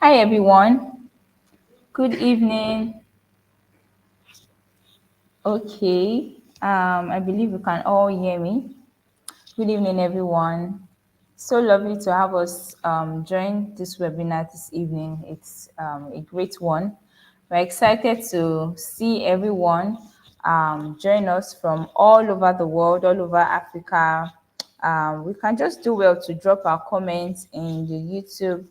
Hi everyone. Good evening. Okay. I believe you can all hear me. Good evening, everyone. So lovely to have us join this webinar this evening. It's a great one. We're excited to see everyone join us from all over the world, all over Africa. We can just do well to drop our comments in the YouTube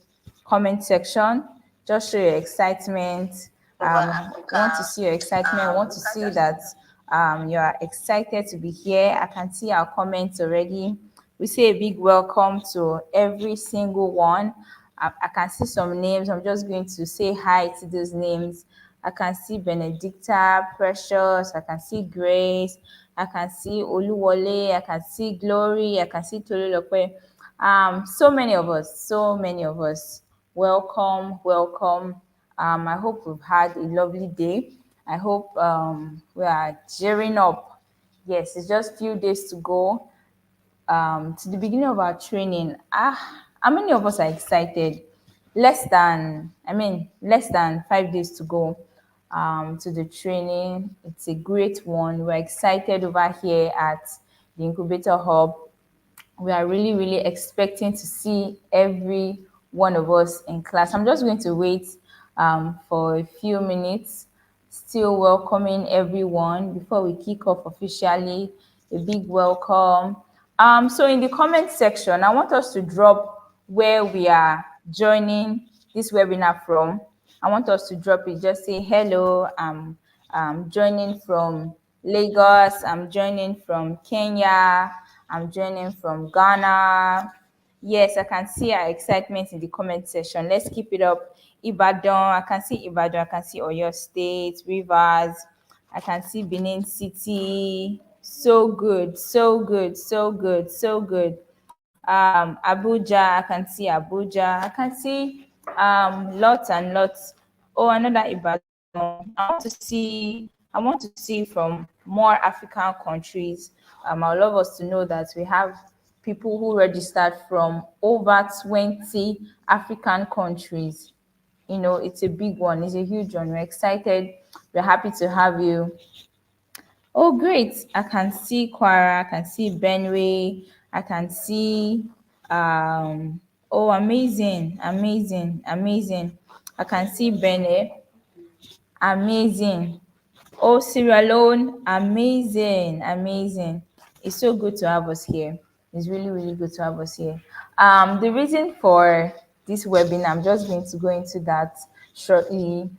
comment section. Just show your excitement. Want to see your excitement. Want to see that you are excited to be here. I can see our comments already. We say a big welcome to every single one. I can see some names. I'm just going to say hi to those names. I can see Benedicta, Precious. I can see Grace. I can see Oluwole. I can see Glory. I can see Tolulope. So many of us. So many of us. Welcome, welcome. I hope we've had a lovely day. I hope we are gearing up. Yes, it's just few days to go to the beginning of our training. How many of us are excited? Less than 5 days to go to the training. It's a great one. We're excited over here at the Incubator Hub. We are really, really expecting to see every one of us in class. I'm just going to wait for a few minutes, still welcoming everyone before we kick off officially. A big welcome. So in the comment section, I want us to drop where we are joining this webinar from. I want us to drop it. Just say hello. I'm joining from Lagos. I'm joining from Kenya. I'm joining from Ghana. Yes, I can see our excitement in the comment section. Let's keep it up. Ibadan, I can see Ibadan. I can see Oyo State, Rivers. I can see Benin City. So good, so good, so good, so good. Abuja, I can see Abuja. I can see lots and lots. Oh, another Ibadan. I want to see from more African countries. I would love us to know that we have people who registered from over 20 African countries. It's a big one, it's a huge one. We're excited. We're happy to have you. Oh, great. I can see Kwara, I can see Benue, I can see, oh, amazing, amazing, amazing. I can see Benin, amazing. Oh, Sierra Leone, amazing, amazing. It's so good to have us here. It's really, really good to have us here. The reason for this webinar, I'm just going to go into that shortly,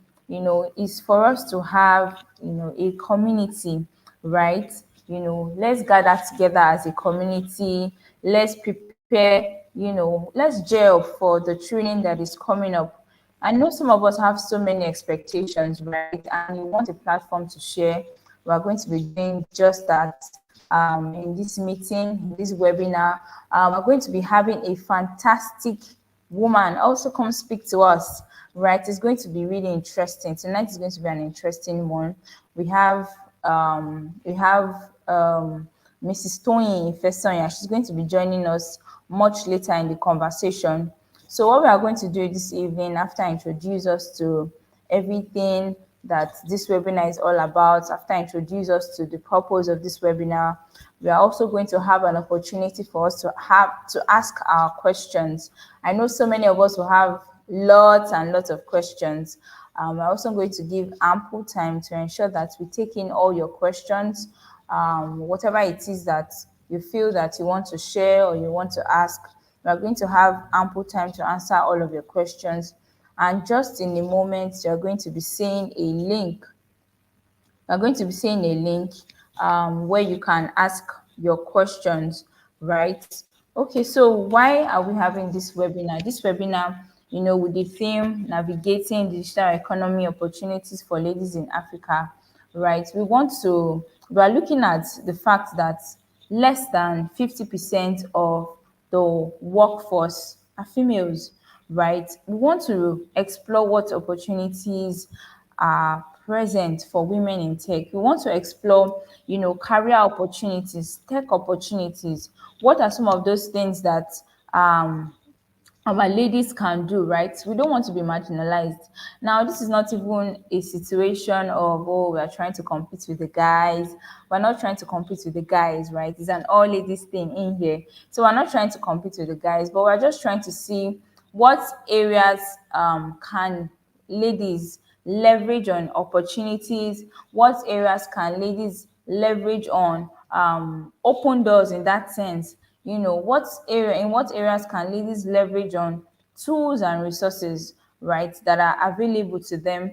is for us to have, a community, right? Let's gather together as a community. Let's prepare, let's gel for the training that is coming up. I know some of us have so many expectations, right? And we want a platform to share. We are going to be doing just that in this meeting, in this webinar. We're going to be having a fantastic woman also come speak to us, right? It's going to be really interesting. Tonight is going to be an interesting one. We have Mrs. Tony Fesonya. She's going to be joining us much later in the conversation. So what we are going to do this evening, after I introduce us to everything that this webinar is all about, after I introduce us to the purpose of this webinar, we are also going to have an opportunity for us to ask our questions. I know so many of us will have lots and lots of questions. We're also going to give ample time to ensure that we take in all your questions, whatever it is that you feel that you want to share or you want to ask. We are going to have ample time to answer all of your questions. And just in a moment, you're going to be seeing a link. We're going to be seeing a link where you can ask your questions, right? Okay, so why are we having this webinar? This webinar, with the theme Navigating Digital Economy Opportunities for Ladies in Africa, right? We are looking at the fact that less than 50% of the workforce are females, right? We want to explore what opportunities are present for women in tech. We want to explore, career opportunities, tech opportunities. What are some of those things that our ladies can do, right? We don't want to be marginalized. Now, this is not even a situation of, oh, we are trying to compete with the guys. We're not trying to compete with the guys, right? It's an all ladies thing in here. So we're not trying to compete with the guys, but we're just trying to see what areas can ladies leverage on opportunities, what areas can ladies leverage on open doors in that sense. In what areas can ladies leverage on tools and resources, right, that are available to them.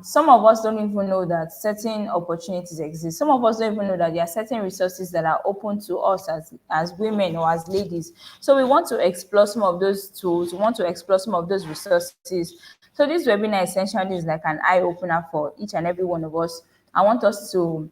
Some of us don't even know that certain opportunities exist. Some of us don't even know that there are certain resources that are open to us as women or as ladies. So we want to explore some of those tools. We want to explore some of those resources. So this webinar essentially is like an eye opener for each and every one of us. I want us to,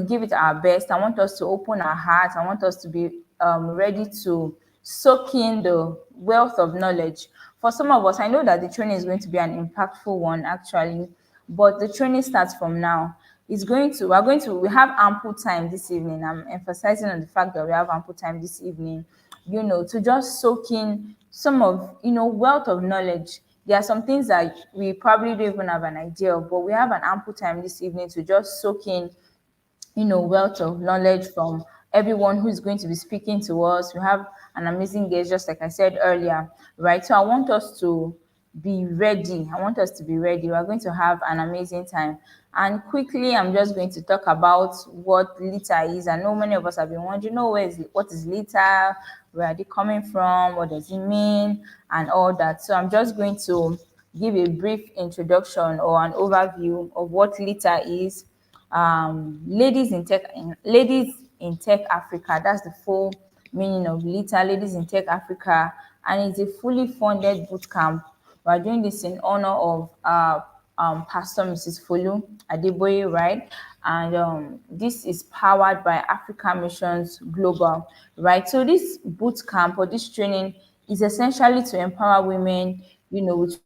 give it our best. I want us to open our hearts. I want us to be ready to soak in the wealth of knowledge. For some of us, I know that the training is going to be an impactful one, actually, but the training starts from now. We have ample time this evening. I'm emphasizing on the fact that we have ample time this evening, to just soak in some of, wealth of knowledge. There are some things that we probably don't even have an idea of, but we have an ample time this evening to just soak in, wealth of knowledge from everyone who is going to be speaking to us. We have an amazing guest, just like I said earlier, right? So I want us to be ready. I want us to be ready. We're going to have an amazing time. And quickly, I'm just going to talk about what litter is. I know many of us have been wondering, what is litter? Where are they coming from? What does it mean? And all that. So I'm just going to give a brief introduction or an overview of what litter is. Ladies in Tech Africa. That's the full meaning of LITA, Ladies in Tech Africa, and it's a fully funded boot camp. We're doing this in honor of Pastor Mrs. Fulu Adeboye, right? And this is powered by Africa Missions Global, right? So this boot camp or this training is essentially to empower women, with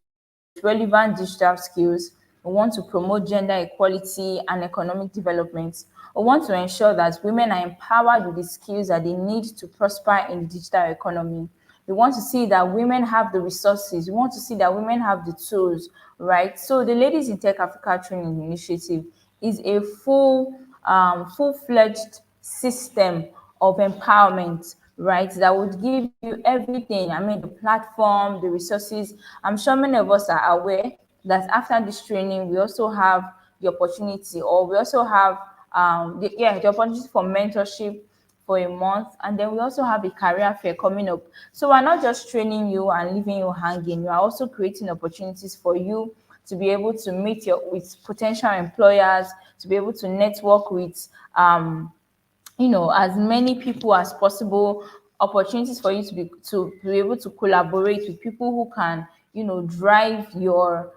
relevant digital skills. We want to promote gender equality and economic development. We want to ensure that women are empowered with the skills that they need to prosper in the digital economy. We want to see that women have the resources. We want to see that women have the tools, right? So the Ladies in Tech Africa Training Initiative is a full-fledged system of empowerment, right? That would give you everything. I mean, the platform, the resources. I'm sure many of us are aware that after this training, we also have the opportunity, or we also have the opportunity for mentorship for a month, and then we also have a career fair coming up. So we're not just training you and leaving you hanging. We are also creating opportunities for you to be able to meet with potential employers, to be able to network with as many people as possible, opportunities for you to be able to collaborate with people who can, drive your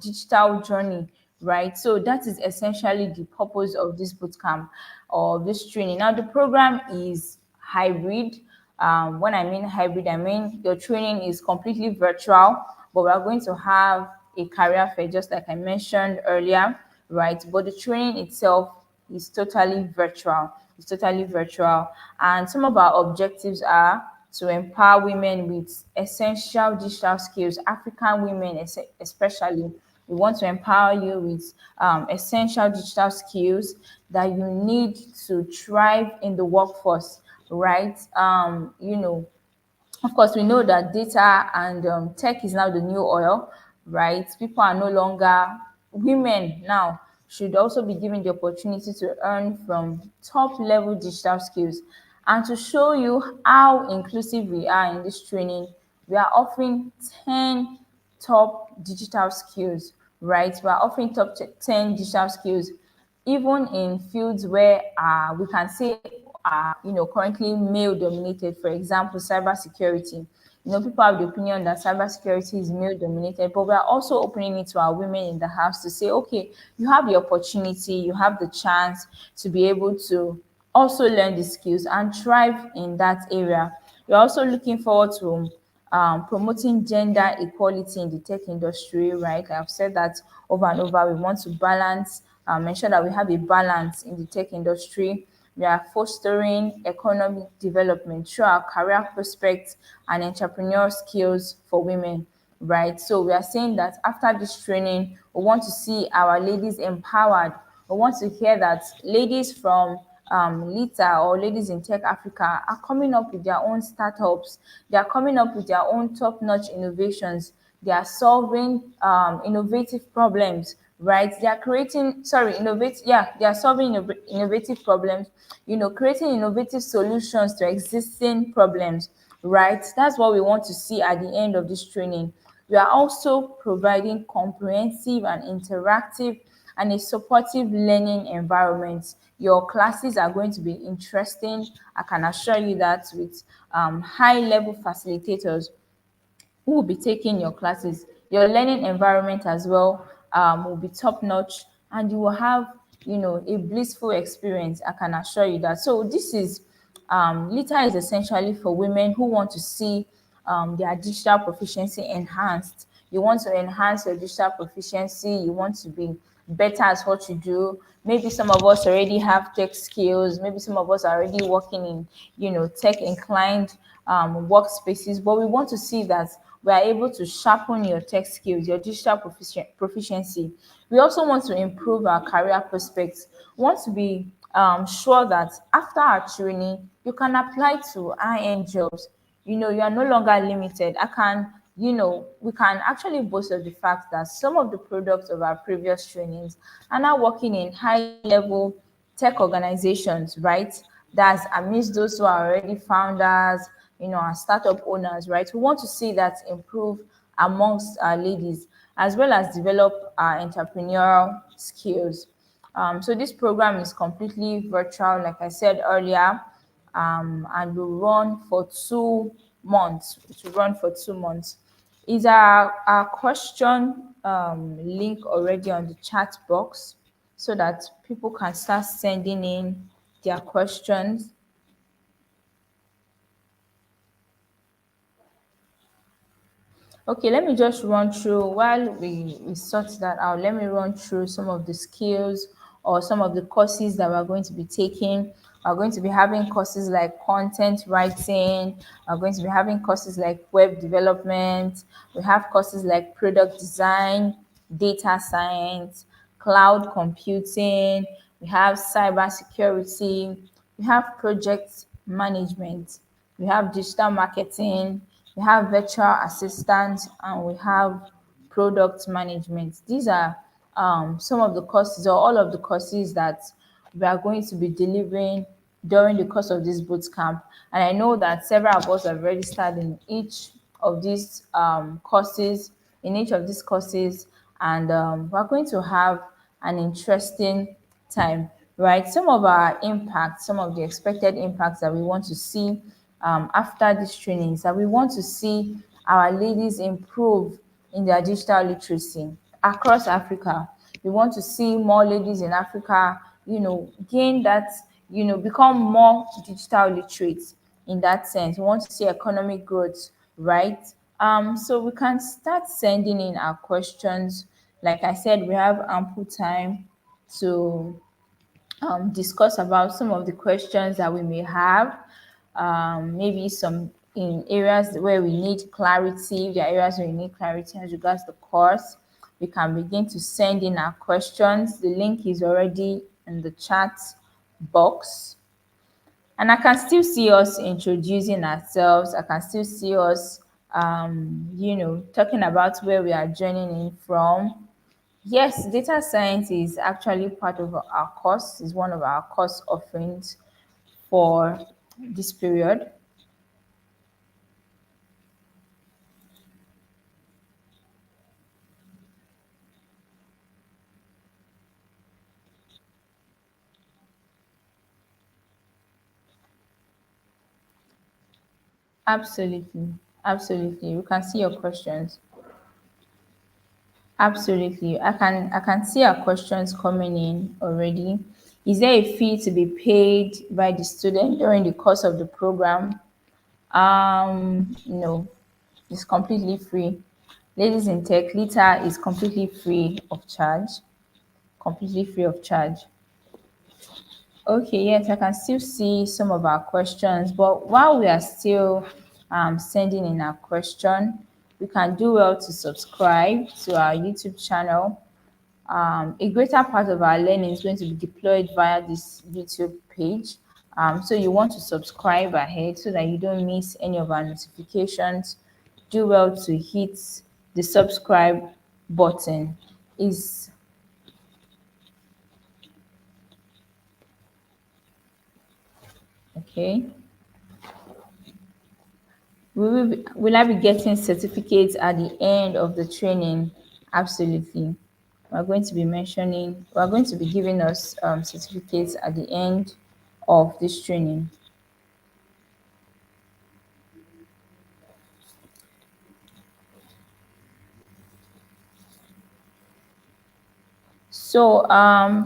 digital journey, right? So that is essentially the purpose of this bootcamp or this training. Now the program is hybrid. When I mean hybrid, I mean your training is completely virtual, but we are going to have a career fair, just like I mentioned earlier, right? But the training itself is totally virtual. It's totally virtual. And some of our objectives are to empower women with essential digital skills, African women especially. We want to empower you with essential digital skills that you need to thrive in the workforce, right? Of course, we know that data and tech is now the new oil, right? People are no longer, women now should also be given the opportunity to earn from top level digital skills. And to show you how inclusive we are in this training, we are offering 10 top digital skills, right? We are offering 10 digital skills, even in fields where we can say are currently male dominated. For example, cybersecurity. People have the opinion that cybersecurity is male dominated, but we are also opening it to our women in the house to say, okay, you have the opportunity, you have the chance to be able to also learn the skills and thrive in that area. We're also looking forward to promoting gender equality in the tech industry, right? I've said that over and over. We want to balance, ensure that we have a balance in the tech industry. We are fostering economic development through our career prospects and entrepreneurial skills for women, right? So we are saying that after this training, we want to see our ladies empowered. We want to hear that ladies from Lita or ladies in Tech Africa are coming up with their own startups. They are coming up with their own top-notch innovations. They are solving innovative problems, right? They are creating, sorry, innovate, yeah, they are solving innovative problems, creating innovative solutions to existing problems, right? That's what we want to see at the end of this training. We are also providing comprehensive and interactive and a supportive learning environment. Your classes are going to be interesting. I can assure you that, with high level facilitators who will be taking your classes. Your learning environment as well will be top notch, and you will have, a blissful experience. I can assure you that. So this is Lita is essentially for women who want to see their digital proficiency enhanced. You want to enhance your digital proficiency. You want to be better at what you do. Maybe some of us already have tech skills. Maybe some of us are already working in, tech inclined workspaces. But we want to see that we are able to sharpen your tech skills, your digital proficiency. We also want to improve our career prospects. We want to be sure that after our training, you can apply to high-end jobs. You are no longer limited. We can actually boast of the fact that some of the products of our previous trainings are now working in high level tech organizations, right? That's amidst those who are already founders, and startup owners, right? We want to see that improve amongst our ladies, as well as develop our entrepreneurial skills. So this program is completely virtual, like I said earlier, and will run for 2 months. It will run for 2 months. Is our question link already on the chat box so that people can start sending in their questions? Okay, let me just run through while we sort that out. Let me run through some of the skills or some of the courses that we're going to be taking. We're going to be having courses like content writing. We're going to be having courses like web development. We have courses like product design, data science, cloud computing. We have cyber security. We have project management. We have digital marketing, we have virtual assistants, and we have product management. These are some of the courses or all of the courses that we are going to be delivering during the course of this boot camp. And I know that several of us have already started in each of these courses, and we're going to have an interesting time, right? Some of our impacts, some of the expected impacts that we want to see after these trainings, that we want to see our ladies improve in their digital literacy across Africa. We want to see more ladies in Africa, gain that, become more digital literate in that sense. We want to see economic growth, right? So we can start sending in our questions. Like I said, we have ample time to discuss about some of the questions that we may have. Maybe some in areas where we need clarity. If there are areas where we need clarity as regards the course, we can begin to send in our questions. The link is already in the chat box. And I can still see us introducing ourselves. I can still see us, talking about where we are joining in from. Yes, data science is actually part of our course, is one of our course offerings for this period. Absolutely. Absolutely. You can see your questions. Absolutely. I can see our questions coming in already. Is there a fee to be paid by the student during the course of the program? No, it's completely free. Ladies in Tech, Lita is completely free of charge. Completely free of charge. Okay, yes, I can still see some of our questions, but while we are still sending in our question, we can do well to subscribe to our YouTube channel. A greater part of our learning is going to be deployed via this YouTube page. So you want to subscribe ahead so that you don't miss any of our notifications. Do well to hit the subscribe button. Is okay. Will I be getting certificates at the end of the training? Absolutely. We're going to be giving us certificates at the end of this training. So,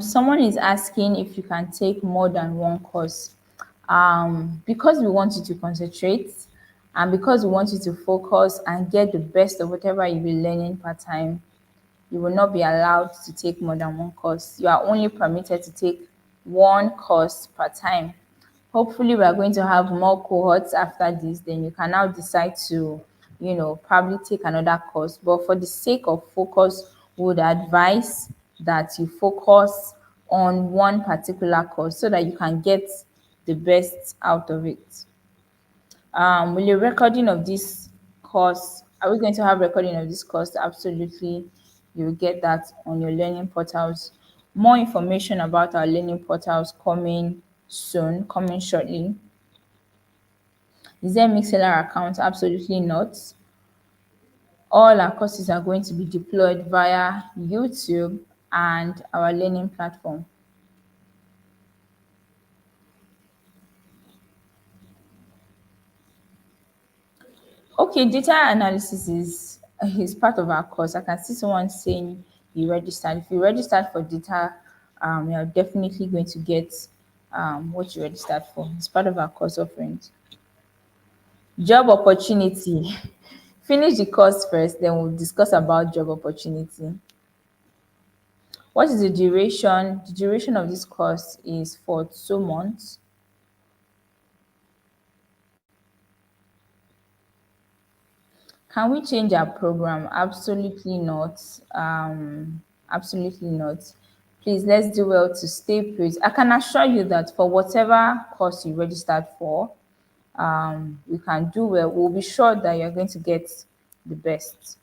someone is asking if you can take more than one course. Because we want you to concentrate and because we want you to focus and get the best of whatever you'll be learning part time, you will not be allowed to take more than one course. You are only permitted to take one course per time. Hopefully, we are going to have more cohorts after this. Then you can now decide to, probably take another course. But for the sake of focus, we would advise that you focus on one particular course so that you can get the best out of it. Will a recording of this course, are we going to have recording of this course? Absolutely. You'll get that on your learning portals. More information about our learning portals coming soon, coming shortly. Is there a Mixlr account? Absolutely not. All our courses are going to be deployed via YouTube and our learning platform. Okay, data analysis is part of our course. I can see someone saying you registered. If you registered for data, you're definitely going to get what you registered for. It's part of our course offerings. Job opportunity. Finish the course first, then we'll discuss about job opportunity. What is the duration? The duration of this course is for 2 months. Can we change our program? Absolutely not. Absolutely not. Please, let's do well to stay put. I can assure you that for whatever course you registered for, we can do well. We'll be sure that you're going to get the best.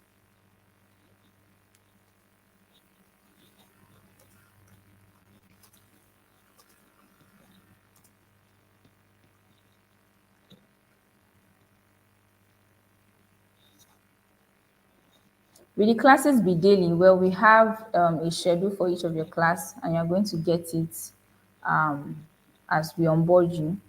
Will the classes be daily? Well, we have a schedule for each of your class, and you're going to get it um, as we onboard you.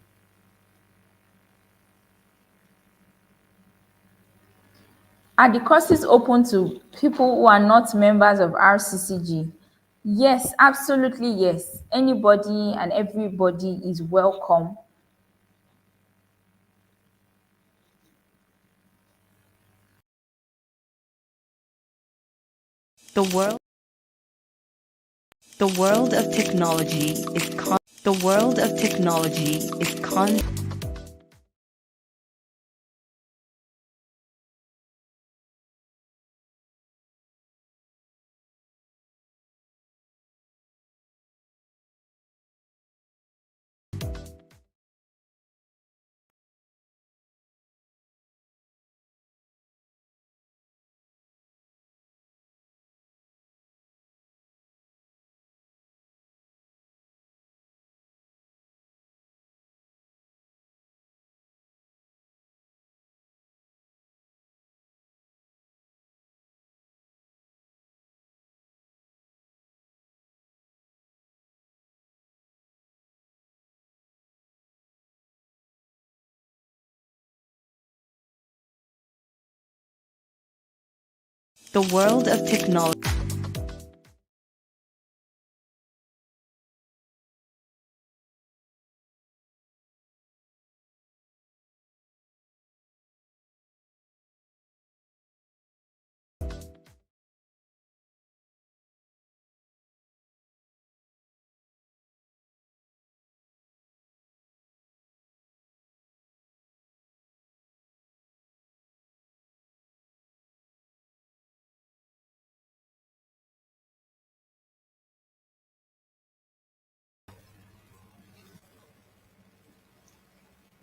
Are the courses open to people who are not members of RCCG? Yes, absolutely yes. Anybody and everybody is welcome. The world the world of technology is the world of technology is the world of technology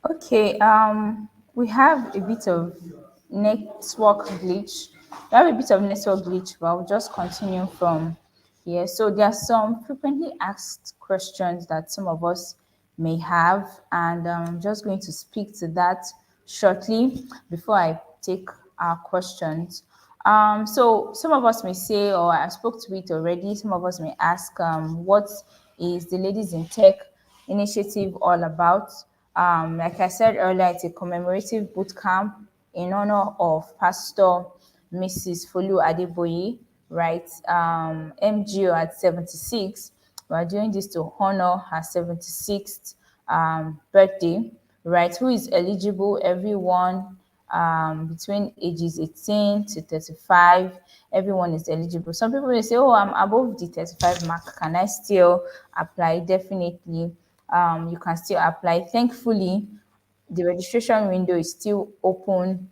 Okay, we have a bit of network glitch. We have a bit of network glitch, but I'll just continue from here. So there are some frequently asked questions that some of us may have, and I'm just going to speak to that shortly before I take our questions. So some of us may say, or I spoke to it already, some of us may ask, what is the Ladies in Tech initiative all about? Like I said earlier, it's a commemorative boot camp in honor of Pastor Mrs. Folu Adeboye, right? MGO at 76. We are doing this to honor her 76th birthday, right? Who is eligible? Everyone between ages 18 to 35, everyone is eligible. Some people may say, oh, I'm above the 35 mark. Can I still apply? Definitely. You can still apply. Thankfully, the registration window is still open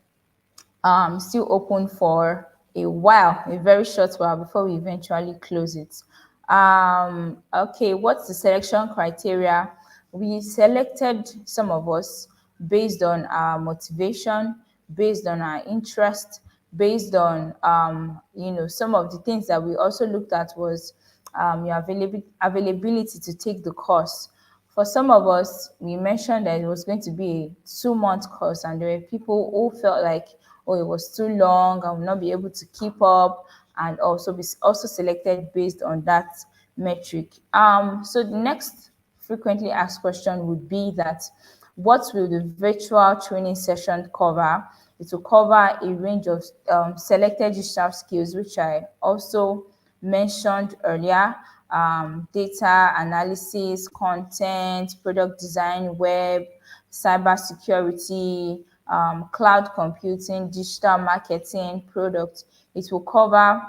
for a while, a very short while before we eventually close it. Okay, what's the selection criteria? We selected some of us based on our motivation, based on our interest, based on some of the things that we also looked at was your availability to take the course. For some of us, we mentioned that it was going to be a 2 month course, and there were people who felt like, oh, it was too long, I will not be able to keep up, and also be also selected based on that metric. So the next frequently asked question would be that what will the virtual training session cover? It will cover a range of selected digital skills, which I also mentioned earlier, data analysis, content, product design, web, cybersecurity, cloud computing, digital marketing, product. It will cover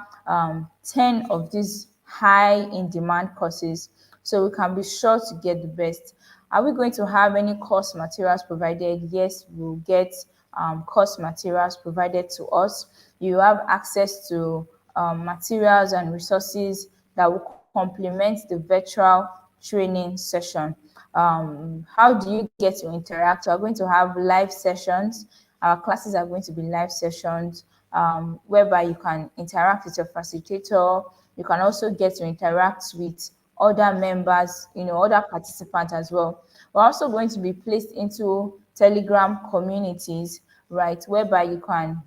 10 of these high in demand courses, so we can be sure to get the best. Are we going to have any course materials provided? Yes, we'll get course materials provided to us. You have access to materials and resources that will complement the virtual training session. How do you get to interact? We're going to have live sessions. Our classes are going to be live sessions whereby you can interact with your facilitator. You can also get to interact with other members, other participants as well. We're also going to be placed into Telegram communities, right, whereby you can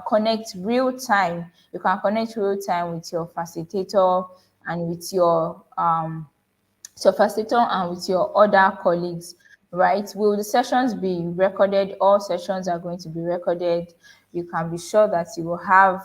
connect real time. You can connect real time with your facilitator and with your facilitator and with your other colleagues, right? Will the sessions be recorded? All sessions are going to be recorded. You can be sure that you will have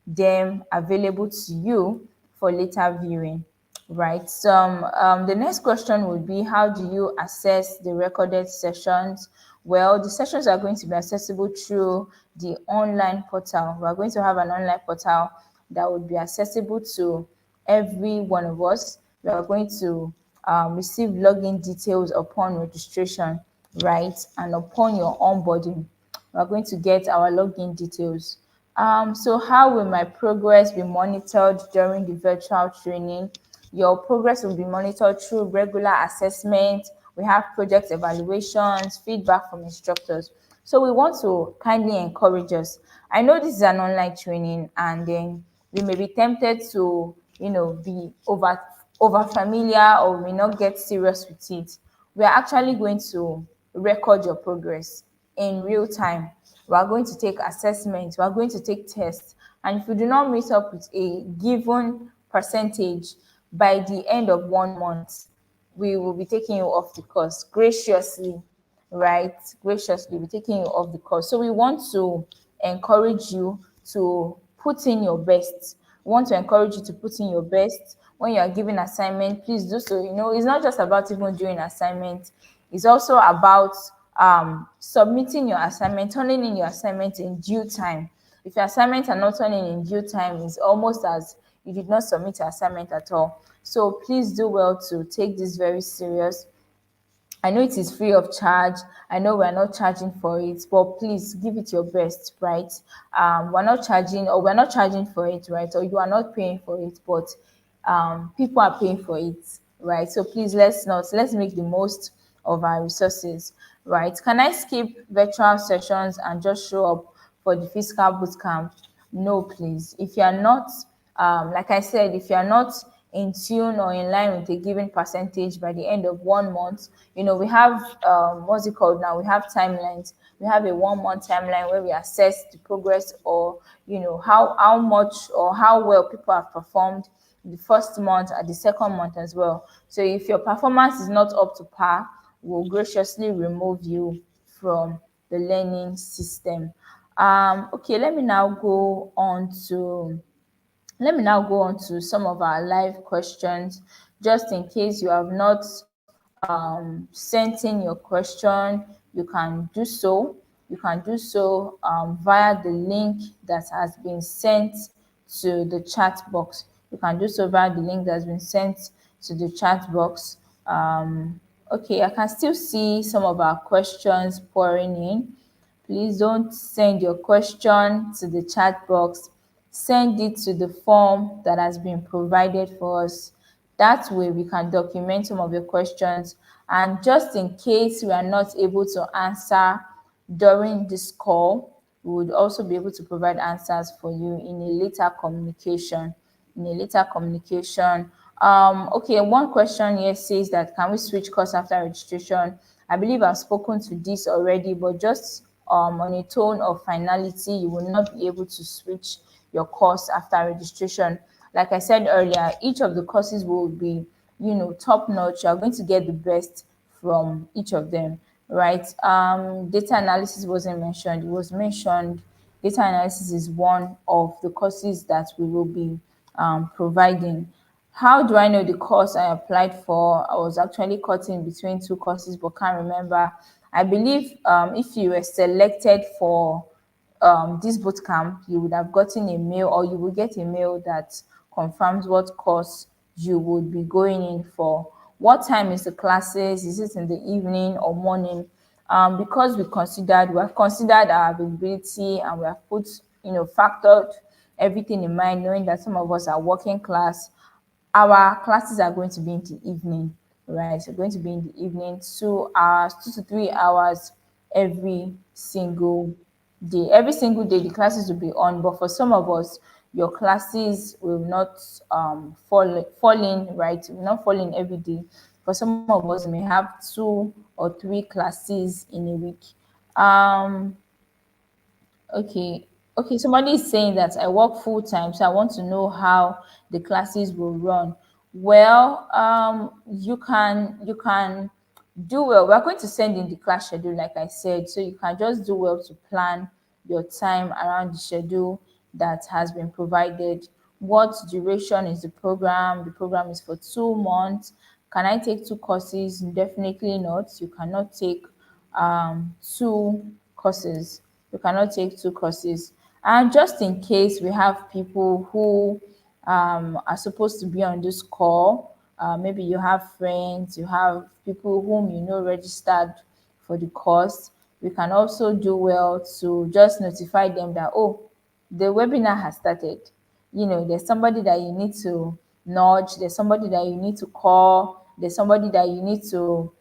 them available to you for later viewing, right? The next question would be, how do you access the recorded sessions? Well, the sessions are going to be accessible through the online portal. We're going to have an online portal that would be accessible to every one of us. We are going to receive login details upon registration, right? And upon your onboarding, we're going to get our login details. So how will my progress be monitored during the virtual training? Your progress will be monitored through regular assessment. We have project evaluations, feedback from instructors. So we want to kindly encourage us. I know this is an online training, and then we may be tempted to, be over familiar, or we may not get serious with it. We are actually going to record your progress in real time. We are going to take assessments, we are going to take tests, and if you do not meet up with a given percentage by the end of 1 month, we will be taking you off the course graciously, right? Graciously, we're taking you off the course. So we want to encourage you to put in your best. We want to encourage you to put in your best. When you are giving assignment, please do so. It's not just about even doing assignment. It's also about submitting your assignment, turning in your assignment in due time. If your assignments are not turning in due time, it's almost as you did not submit your assignment at all. So please do well to take this very serious. I know it is free of charge. I know we're not charging for it, but please give it your best, right? We're not charging for it, right? Or you are not paying for it, but people are paying for it, right? So please let's make the most of our resources. right? Can I skip virtual sessions and just show up for the physical boot camp? No, please. If you are not, like I said, if you are not in tune or in line with a given percentage by the end of 1 month, we have what's it called now? We have timelines. We have a 1 month timeline where we assess the progress, or how much or how well people have performed the first month and the second month as well. So if your performance is not up to par, we'll graciously remove you from the learning system. Okay, let me now go on to some of our live questions, just in case you have not sent in your question. You can do so. Via the link that has been sent to the chat box. You can do so via the link that has been sent to the chat box. Okay, I can still see some of our questions pouring in. Please don't send your question to the chat box. Send it to the form that has been provided for us. That way we can document some of your questions. And just in case we are not able to answer during this call, we would also be able to provide answers for you in a later communication. Okay, one question here says that, can we switch course after registration? I believe I've spoken to this already, but just on a tone of finality, you will not be able to switch your course after registration. Like I said earlier, each of the courses will be, top notch. You're going to get the best from each of them, right? Data analysis wasn't mentioned. It was mentioned. Data analysis is one of the courses that we will be providing. How do I know the course I applied for? I was actually caught in between two courses, but can't remember. I believe if you were selected for this boot camp, you would have gotten a mail, or you will get a mail that confirms what course you would be going in for. What time is the classes? Is it in the evening or morning? Because we have considered our availability, and we have put, factored everything in mind, knowing that some of us are working class. Our classes are going to be in the evening, right? So going to be in the evening, 2 hours, 2 to 3 hours every single day. Every single day, the classes will be on, but for some of us, your classes will not fall in, right? Will not fall in every day. For some of us, we may have 2 or 3 classes in a week. Um, Okay. Okay, somebody is saying that I work full time, so I want to know how the classes will run. Well, you can do well. We're going to send in the class schedule, like I said, so you can just do well to plan your time around the schedule that has been provided. What duration is the program? The program is for 2 months. Can I take 2 courses? Definitely not. You cannot take 2 courses. You cannot take 2 courses. And just in case we have people who are supposed to be on this call, maybe you have friends, you have people whom registered for the course, we can also do well to just notify them that, oh, the webinar has started. There's somebody that you need to nudge, there's somebody that you need to call, there's somebody that you need to,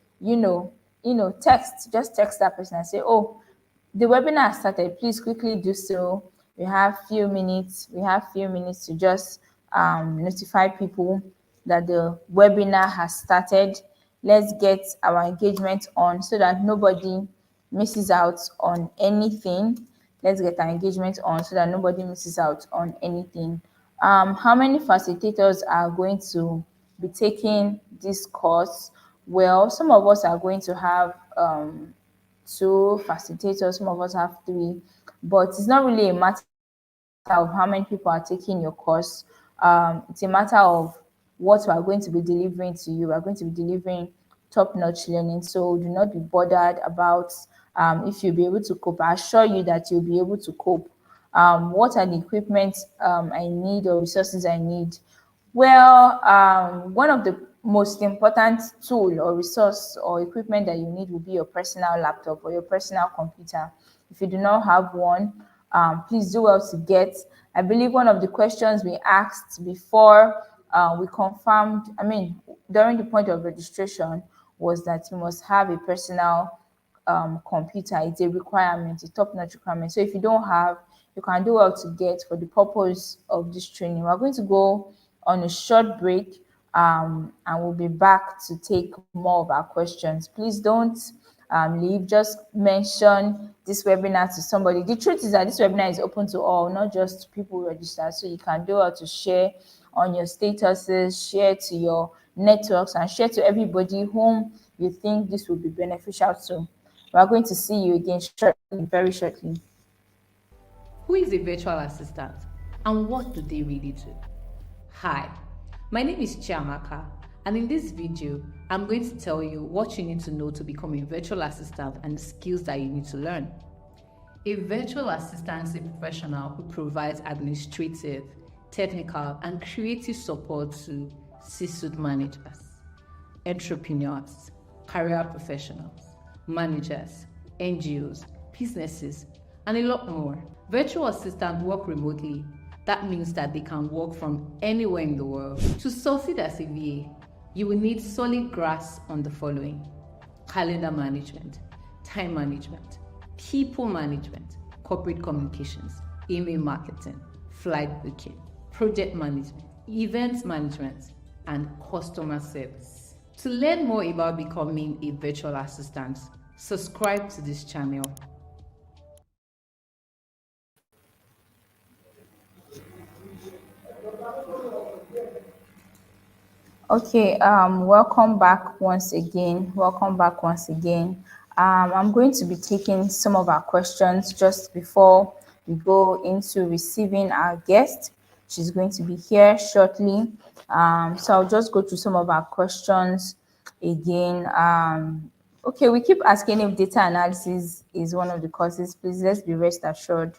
text. Just text that person and say, oh, the webinar has started. Please quickly do so. We have few minutes to just notify people that the webinar has started. Let's get our engagement on so that nobody misses out on anything. Let's get our engagement on so that nobody misses out on anything. How many facilitators are going to be taking this course? Well, some of us are going to have 2 facilitators, some of us have 3, but it's not really a matter of how many people are taking your course. It's a matter of what we are going to be delivering to you. We are going to be delivering top-notch learning, so do not be bothered about if you'll be able to cope. I assure you that you'll be able to cope. What are the equipment I need, or resources I need? Well, one of the most important tool or resource or equipment that you need will be your personal laptop or your personal computer. If you do not have one, please do well to get. I believe one of the questions we asked before we confirmed, during the point of registration, was that you must have a personal computer. It's a requirement, a top-notch requirement. So if you don't have, you can do well to get for the purpose of this training. We're going to go on a short break, and we'll be back to take more of our questions. Please don't leave. Just mention this webinar to somebody. The truth is that this webinar is open to all, not just people registered. So you can do well to share on your statuses, share to your networks, and share to everybody whom you think this will be beneficial to. We are going to see you again shortly, very shortly. Who is a virtual assistant and what do they really do? Hi, my name is Chiamaka, and in this video, I'm going to tell you what you need to know to become a virtual assistant and the skills that you need to learn. A virtual assistant is a professional who provides administrative, technical, and creative support to C-suite managers, entrepreneurs, career professionals, managers, NGOs, businesses, and a lot more. Virtual assistants work remotely. That means that they can work from anywhere in the world. To succeed as a VA, you will need solid grasp on the following: calendar management, time management, people management, corporate communications, email marketing, flight booking, project management, event management, and customer service. To learn more about becoming a virtual assistant, subscribe to this channel. Okay, welcome back once again. Welcome back once again. I'm going to be taking some of our questions just before we go into receiving our guest. She's going to be here shortly. So I'll just go through some of our questions again. Okay, we keep asking if data analysis is one of the courses. Please let's be rest assured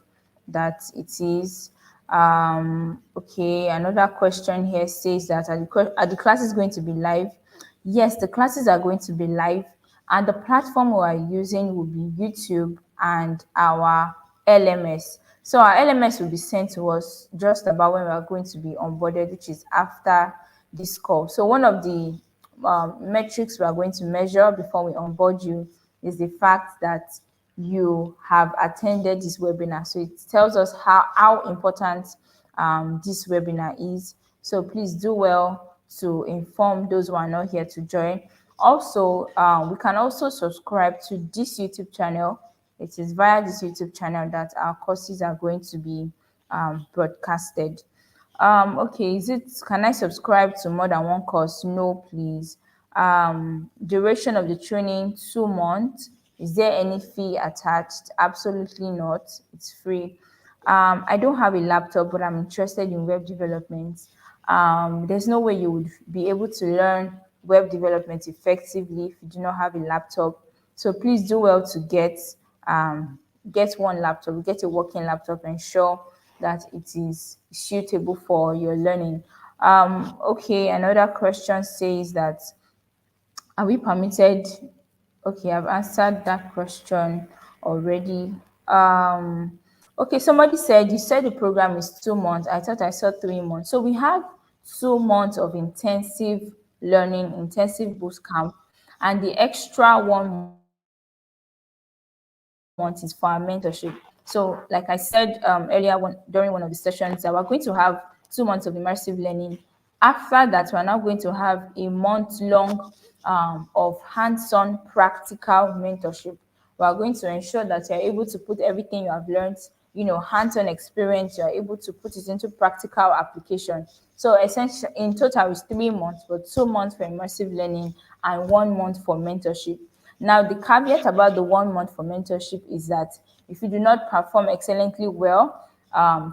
that it is. Okay, another question here says that are the classes going to be live? Yes, the classes are going to be live, and the platform we are using will be YouTube and our LMS. So our LMS will be sent to us just about when we are going to be onboarded, which is after this call. So one of the metrics we are going to measure before we onboard you is the fact that you have attended this webinar. So it tells us how important this webinar is. So please do well to inform those who are not here to join. Also, we can also subscribe to this YouTube channel. It is via this YouTube channel that our courses are going to be broadcasted. Okay, can I subscribe to more than one course? No, please. Duration of the training, 2 months. Is there any fee attached? Absolutely not. It's free. I don't have a laptop, but I'm interested in web development. There's no way you would be able to learn web development effectively if you do not have a laptop. So please do well to get one laptop, get a working laptop, ensure that it is suitable for your learning. Okay, another question says that, are we permitted? Okay, I've answered that question already. Okay, somebody said, you said the program is 2 months. I thought I saw 3 months. So we have 2 months of intensive learning, intensive boot camp, and the extra 1 month is for our mentorship. So, like I said earlier during one of the sessions, that we're going to have 2 months of immersive learning. After that, we're now going to have a month long of hands-on practical mentorship. We are going to ensure that you're able to put everything you have learned, hands-on experience, you're able to put it into practical application. So essentially, in total, it's 3 months, but 2 months for immersive learning and 1 month for mentorship. Now, the caveat about the 1 month for mentorship is that if you do not perform excellently well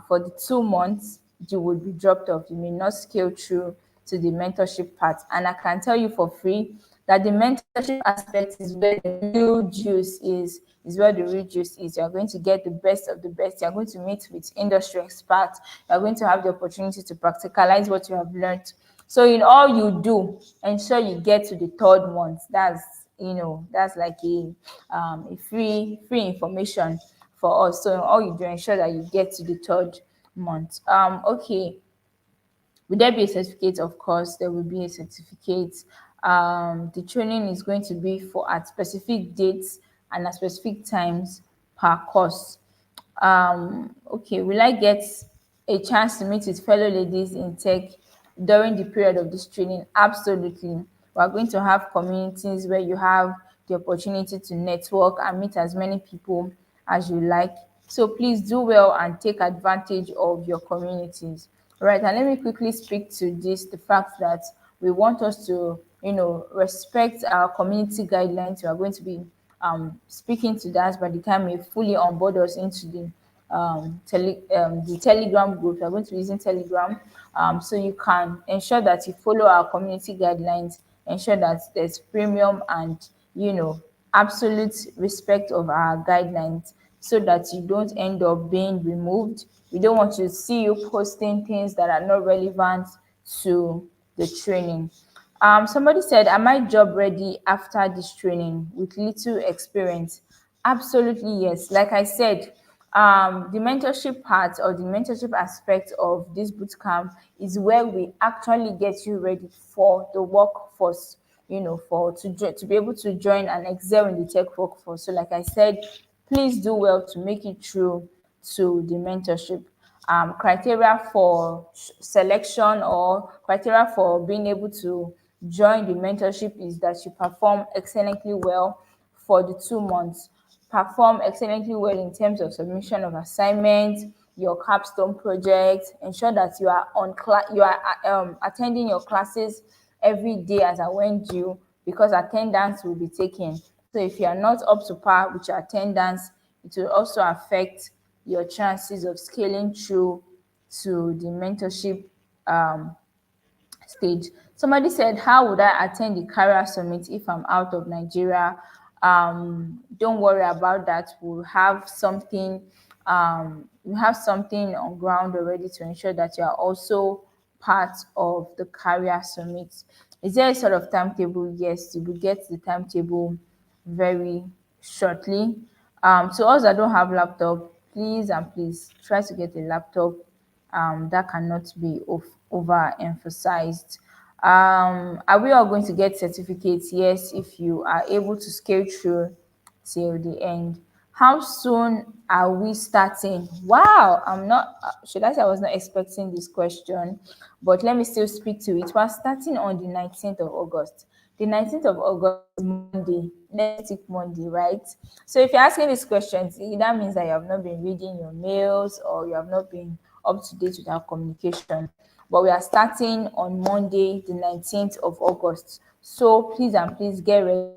for the 2 months, you will be dropped off. You may not scale through to the mentorship part. And I can tell you for free that the mentorship aspect is where the real juice is where the real juice is. You're going to get the best of the best. You're going to meet with industry experts. You're going to have the opportunity to practicalize what you have learned. So in all you do, ensure you get to the 3rd month. That's like a free information for us. So all you do, ensure that you get to the 3rd month. Okay, will there be a certificate? Of course there will be a certificate. The training is going to be for at specific dates and at specific times per course. Okay, will I get a chance to meet with fellow ladies in tech during the period of this training? Absolutely. We are going to have communities where you have the opportunity to network and meet as many people as you like. So please do well and take advantage of your communities. Right, and let me quickly speak to this, the fact that we want us to, respect our community guidelines. We are going to be speaking to that by the time we fully onboard us into the Telegram group. We're going to be using Telegram, so you can ensure that you follow our community guidelines, ensure that there's premium and absolute respect of our guidelines, so that you don't end up being removed. We don't want to see you posting things that are not relevant to the training. Somebody said, am I job ready after this training with little experience? Absolutely, yes. Like I said, the mentorship part or the mentorship aspect of this bootcamp is where we actually get you ready for the workforce, to be able to join and excel in the tech workforce. So, like I said, please do well to make it through to the mentorship. Criteria for selection or criteria for being able to join the mentorship is that you perform excellently well for the 2 months. Perform excellently well in terms of submission of assignments, your capstone project. Ensure that you are attending your classes every day as and when due, because attendance will be taken. So if you are not up to par with your attendance, it will also affect your chances of scaling through to the mentorship stage. Somebody said, how would I attend the career summit if I'm out of Nigeria? Don't worry about that. We have something on ground already to ensure that you are also part of the career summit. Is there a sort of timetable? Yes, you will get the timetable very shortly. To us that don't have laptop, please and please try to get a laptop. That cannot be overemphasized. Are we all going to get certificates? Yes, if you are able to scale through till the end. How soon are we starting? Wow, should I say I was not expecting this question, but let me still speak to it. We're starting on the 19th of August. The 19th of August is Monday, next week Monday, right? So if you're asking these questions, that means that you have not been reading your mails or you have not been up to date with our communication. But we are starting on Monday, the 19th of August. So please and please get ready.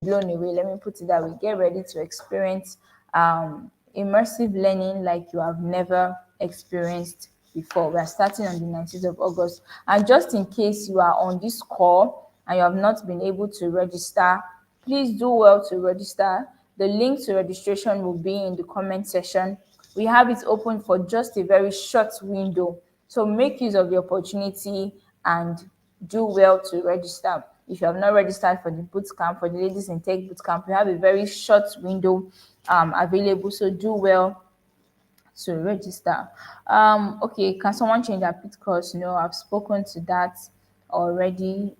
Blown away, let me put it that way. Get ready to experience immersive learning like you have never experienced before. We are starting on the 19th of August. And just in case you are on this call and you have not been able to register, please do well to register. The link to registration will be in the comment section. We have it open for just a very short window. So make use of the opportunity and do well to register. If you have not registered for the bootcamp, for the Ladies in Tech bootcamp, we have a very short window available. So do well to register. Okay, can someone change their pit course? No, I've spoken to that already.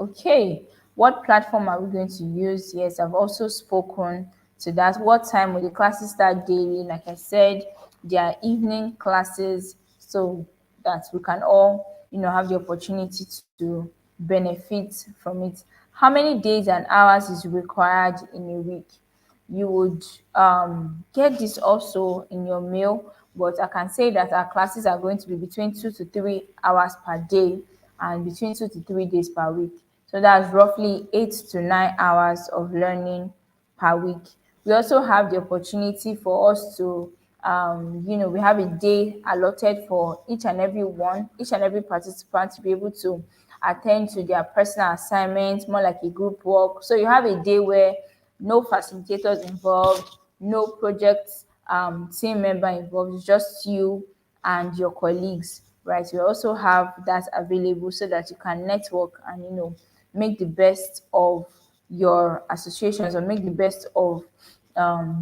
Okay, what platform are we going to use? Yes, I've also spoken to that. What time will the classes start daily? Like I said, they are evening classes, so that we can all, have the opportunity to benefit from it. How many days and hours is required in a week? You would get this also in your mail, but I can say that our classes are going to be between 2 to 3 hours per day and between 2 to 3 days per week. So that's roughly 8 to 9 hours of learning per week. We also have the opportunity for us to, we have a day allotted for each and every participant to be able to attend to their personal assignments, more like a group work. So you have a day where no facilitators involved, no project team member involved, it's just you and your colleagues, right? We also have that available so that you can network and, make the best of your associations or make the best of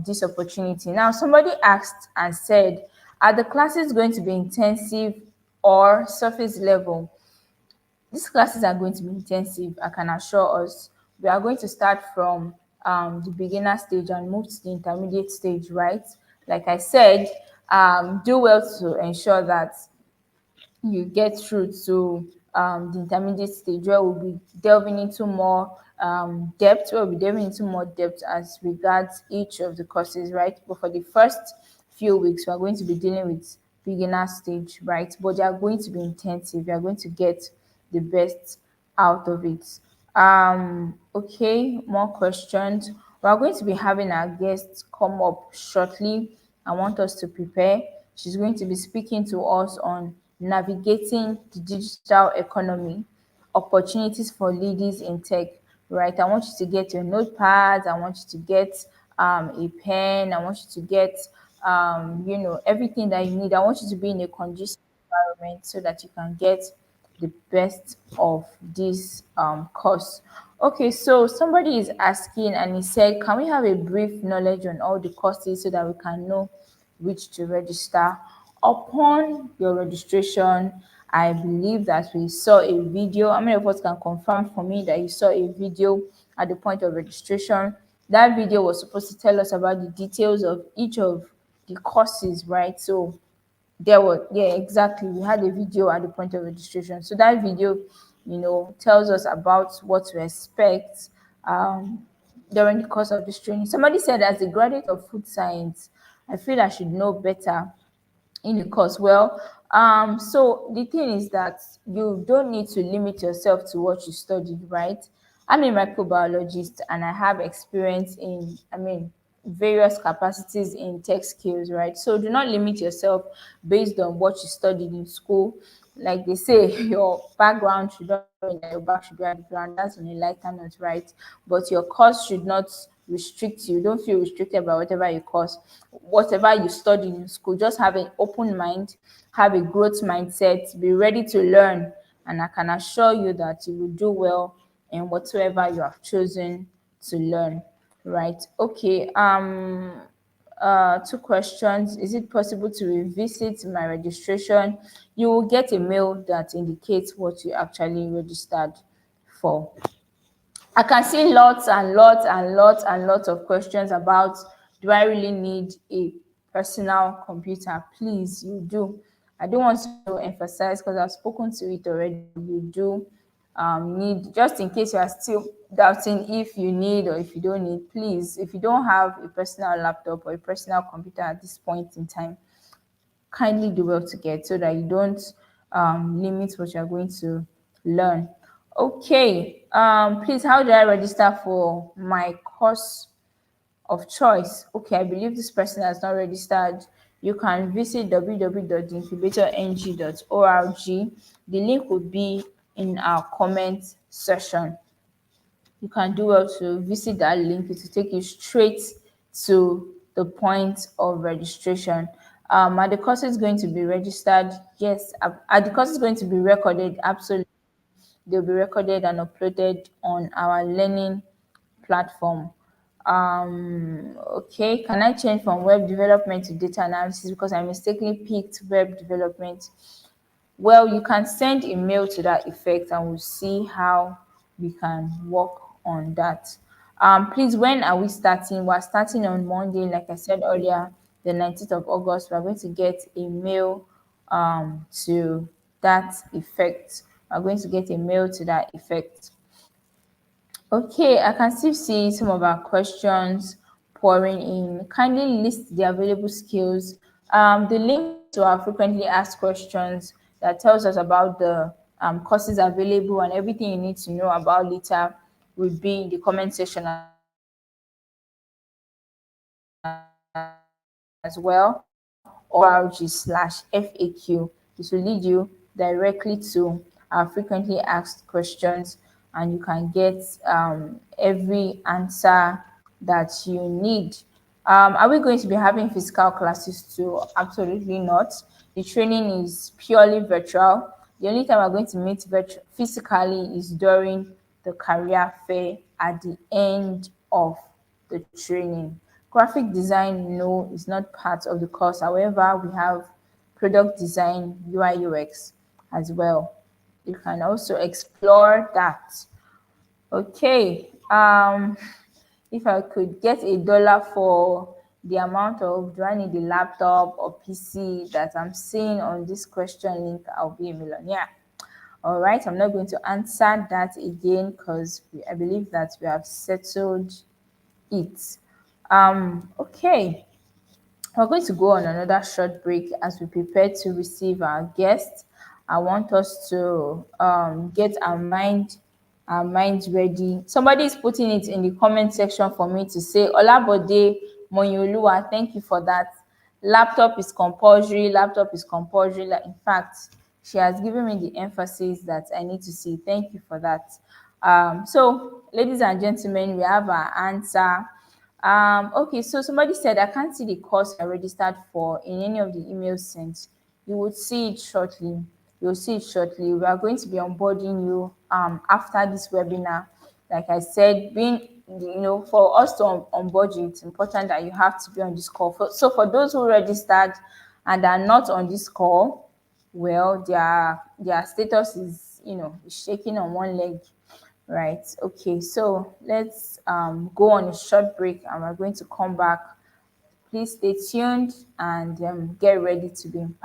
this opportunity. Now, somebody asked and said, are the classes going to be intensive or surface level? These classes are going to be intensive, I can assure us. We are going to start from the beginner stage and move to the intermediate stage, right? Like I said, do well to ensure that you get through to the intermediate stage, where we'll be delving into more depth, where we'll be delving into more depth as regards each of the courses, right? But for the first few weeks, we're going to be dealing with beginner stage, right? But they are going to be intensive. You're going to get the best out of it. Okay, more questions. We are going to be having our guests come up shortly. I want us to prepare. She's going to be speaking to us on navigating the digital economy, opportunities for leaders in tech, right? I want you to get your notepads. I want you to get a pen. I want you to get, everything that you need. I want you to be in a conducive environment so that you can get the best of this course. Okay, so somebody is asking and he said, can we have a brief knowledge on all the courses so that we can know which to register? Upon your registration, I believe that we saw a video. How many of us can confirm for me that you saw a video at the point of registration? That video was supposed to tell us about the details of each of the courses, right? So there was, yeah, exactly, we had a video at the point of registration. So that video, tells us about what to expect during the course of this training. Somebody said, as a graduate of food science, I feel I should know better in the course. Well, so the thing is that you don't need to limit yourself to what you studied, right? I'm a microbiologist and I have experience in, various capacities in tech skills, right? So do not limit yourself based on what you studied in school. Like they say, your background should not mean that your back should be at the ground. That's on a lighter note, right? But your course should not restrict you. Don't feel restricted by whatever you course, whatever you studied in school. Just have an open mind, have a growth mindset, be ready to learn, and I can assure you that you will do well in whatsoever you have chosen to learn. Right. Okay. Two questions. Is it possible to revisit my registration? You will get a mail that indicates what you actually registered for. I can see lots and lots and lots and lots of questions about, do I really need a personal computer? Please, you do. I don't want to emphasize because I've spoken to it already. You do need, just in case you are still doubting if you need or if you don't need, please, if you don't have a personal laptop or a personal computer at this point in time, kindly do well to get, so that you don't limit what you're going to learn. Okay, please, how do I register for my course of choice? Okay, I believe this person has not registered. You can visit www.incubatorng.org. The link will be in our comment section. You can do well to visit that link. It will take you straight to the point of registration. Are the courses going to be registered? Yes. Are the courses going to be recorded? Absolutely. They'll be recorded and uploaded on our learning platform. Okay, can I change from web development to data analysis because I mistakenly picked web development? Well, you can send a mail to that effect and we'll see how we can work on that. Please, when are we starting? We're starting on Monday, like I said earlier, the 19th of August. We're going to get a mail to that effect. We're going to get a mail to that effect. Okay, I can still see some of our questions pouring in. Kindly list the available skills. The link to our frequently asked questions that tells us about the courses available and everything you need to know about later will be in the comment section as well, or rg/FAQ. This will lead you directly to our frequently asked questions and you can get every answer that you need. Are we going to be having physical classes too? Absolutely not. The training is purely virtual. The only time we're going to meet physically is during the career fair at the end of the training. Graphic design, no, is not part of the course. However, we have product design, UI, UX as well. you can also explore that. Okay. If I could get $1 for the amount of do I need a laptop or PC that I'm seeing on this question link, I'll be a millionaire. All right, I'm not going to answer that again because I believe that we have settled it. Okay, we're going to go on another short break as we prepare to receive our guests. I want us to get our minds ready. Somebody is putting it in the comment section for me to say, Olabode Moyoluwa, thank you for that. Laptop is compulsory. Laptop is compulsory. In fact, she has given me the emphasis that I need to see. Thank you for that. So, ladies and gentlemen, we have our answer. Okay, so somebody said I can't see the course I registered for in any of the emails sent. You would see it shortly. You'll see it shortly. We are going to be onboarding you after this webinar. Like I said, for us to onboard you, it's important that you have to be on this call. So for those who registered and are not on this call, well, their status is shaking on one leg. Right. Okay. So let's go on a short break and we're going to come back. Please stay tuned and get ready to be impacted.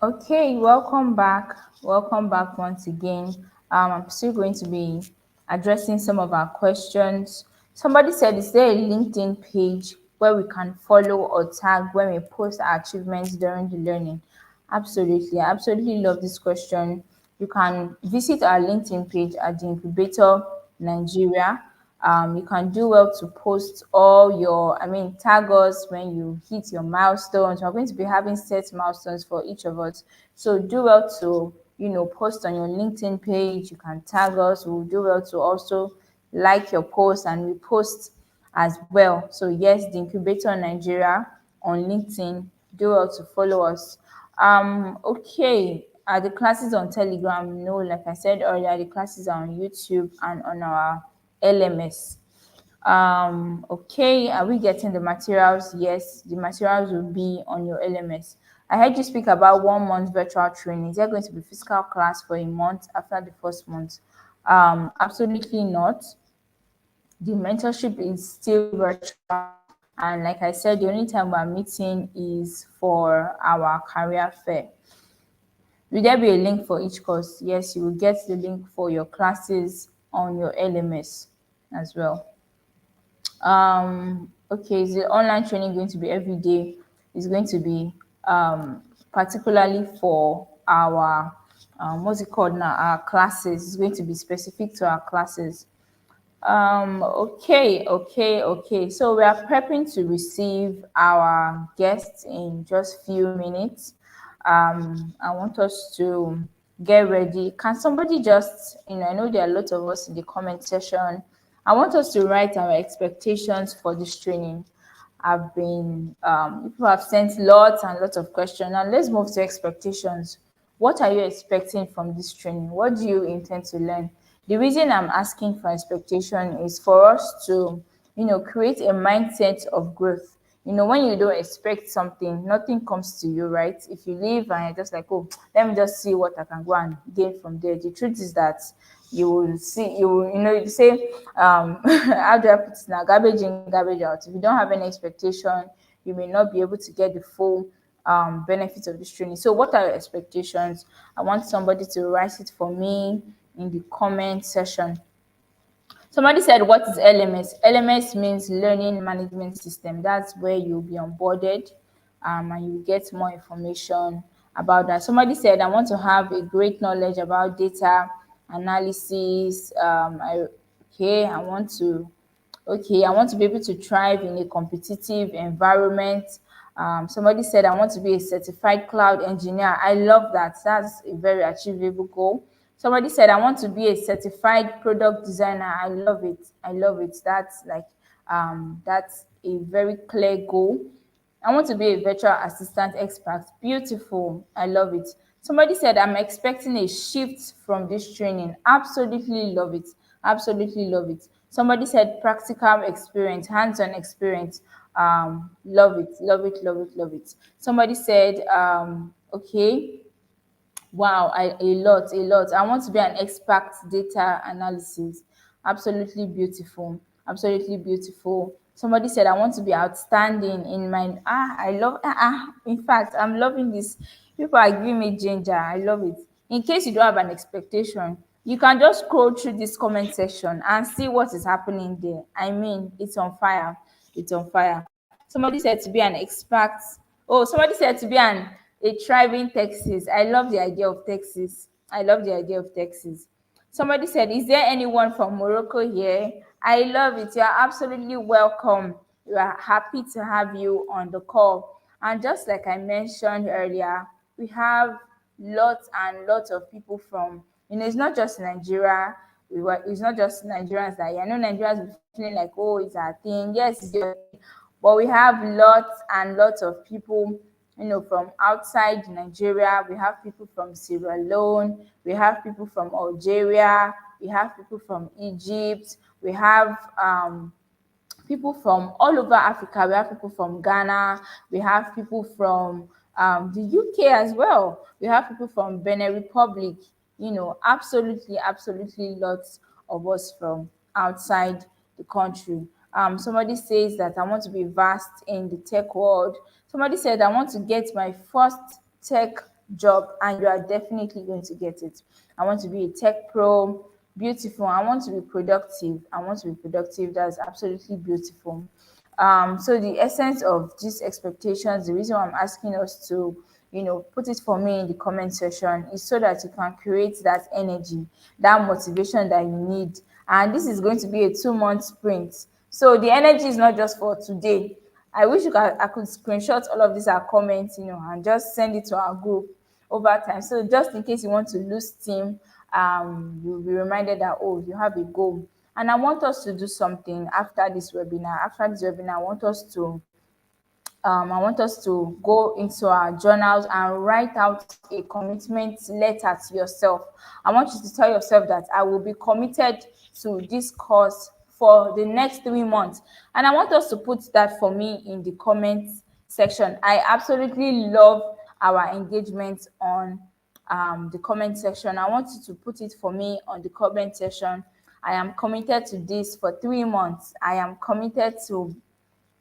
Okay, welcome back. Welcome back once again. I'm still going to be addressing some of our questions. Somebody said, is there a LinkedIn page where we can follow or tag when we post our achievements during the learning? Absolutely. I absolutely love this question. You can visit our LinkedIn page at the Incubator Nigeria. You can do well to post tag us when you hit your milestones. We're going to be having set milestones for each of us. So do well to, post on your LinkedIn page. You can tag us. We'll do well to also like your post and repost as well. So yes, the Incubator Nigeria on LinkedIn. Do well to follow us. Okay. Are the classes on Telegram? No, like I said earlier, the classes are on YouTube and on our LMS. Okay, are we getting the materials? Yes, the materials will be on your LMS. I heard you speak about 1 month virtual training. Is there going to be physical class for a month after the first month? Absolutely not. The mentorship is still virtual. And like I said, the only time we're meeting is for our career fair. Will there be a link for each course? Yes, you will get the link for your classes on your LMS as well. Okay, is the online training going to be every day? It's going to be particularly for our what's it called now? Our classes. It's going to be specific to our classes. Okay. So we are prepping to receive our guests in just few minutes. I want us to get ready. Can somebody just, I know there are a lot of us in the comment section. I want us to write our expectations for this training. People have sent lots and lots of questions. Now let's move to expectations. What are you expecting from this training? What do you intend to learn? The reason I'm asking for expectation is for us to, create a mindset of growth. When you don't expect something, nothing comes to you, right? If you leave and you're just like, oh, let me just see what I can go and gain from there. The truth is that you will see, you say, how do I put it now? Garbage in, garbage out. If you don't have any expectation, you may not be able to get the full benefits of this training. So what are your expectations? I want somebody to write it for me in the comment section. Somebody said, what is LMS? LMS means Learning Management System. That's where you'll be onboarded and you get more information about that. Somebody said, I want to have a great knowledge about data analysis. I want to be able to thrive in a competitive environment. Somebody said, I want to be a certified cloud engineer. I love that. That's a very achievable goal. Somebody said, I want to be a certified product designer. I love it. That's a very clear goal. I want to be a virtual assistant expert. Beautiful. I love it. Somebody said, I'm expecting a shift from this training. Absolutely love it. Absolutely love it. Somebody said practical experience, hands-on experience. Love it, love it, love it, love it. Somebody said, okay, wow, a lot, a lot. I want to be an expert data analysis. Absolutely beautiful. Absolutely beautiful. Somebody said I want to be outstanding in my I love in fact, I'm loving this. People are giving me ginger. I love it. In case you don't have an expectation, you can just scroll through this comment section and see what is happening there. I mean, it's on fire. It's on fire. Somebody said to be an expert. Oh, somebody said to be an a thriving Texas. I love the idea of Texas. I love the idea of Texas. Somebody said, is there anyone from Morocco here? I love it. You are absolutely welcome. We are happy to have you on the call. And just like I mentioned earlier, we have lots and lots of people from, it's not just Nigeria. It's not just Nigerians that I know Nigerians be feeling like, oh, it's our thing. Yes, it's your thing. But we have lots and lots of people, from outside Nigeria. We have people from Sierra Leone. We have people from Algeria. We have people from Egypt. We have people from all over Africa. We have people from Ghana. We have people from the UK as well. We have people from Benin Republic. Absolutely, absolutely lots of us from outside the country. Somebody says that I want to be vast in the tech world. Somebody said I want to get my first tech job, and you are definitely going to get it. I want to be a tech pro. Beautiful. I want to be productive. I want to be productive. That's absolutely beautiful. So the essence of these expectations, the reason why I'm asking us to, put it for me in the comment section is so that you can create that energy, that motivation that you need. And this is going to be a 2-month sprint. So the energy is not just for today. I wish I could screenshot all of these our comments, and just send it to our group over time. So just in case you want to lose steam, you'll be reminded that, oh, you have a goal. And I want us to do something after this webinar. After this webinar, I want us to go into our journals and write out a commitment letter to yourself. I want you to tell yourself that I will be committed to this course for the next 3 months. And I want us to put that for me in the comments section. I absolutely love our engagement on the comment section. I want you to put it for me on the comment section. I am committed to this for 3 months. I am committed to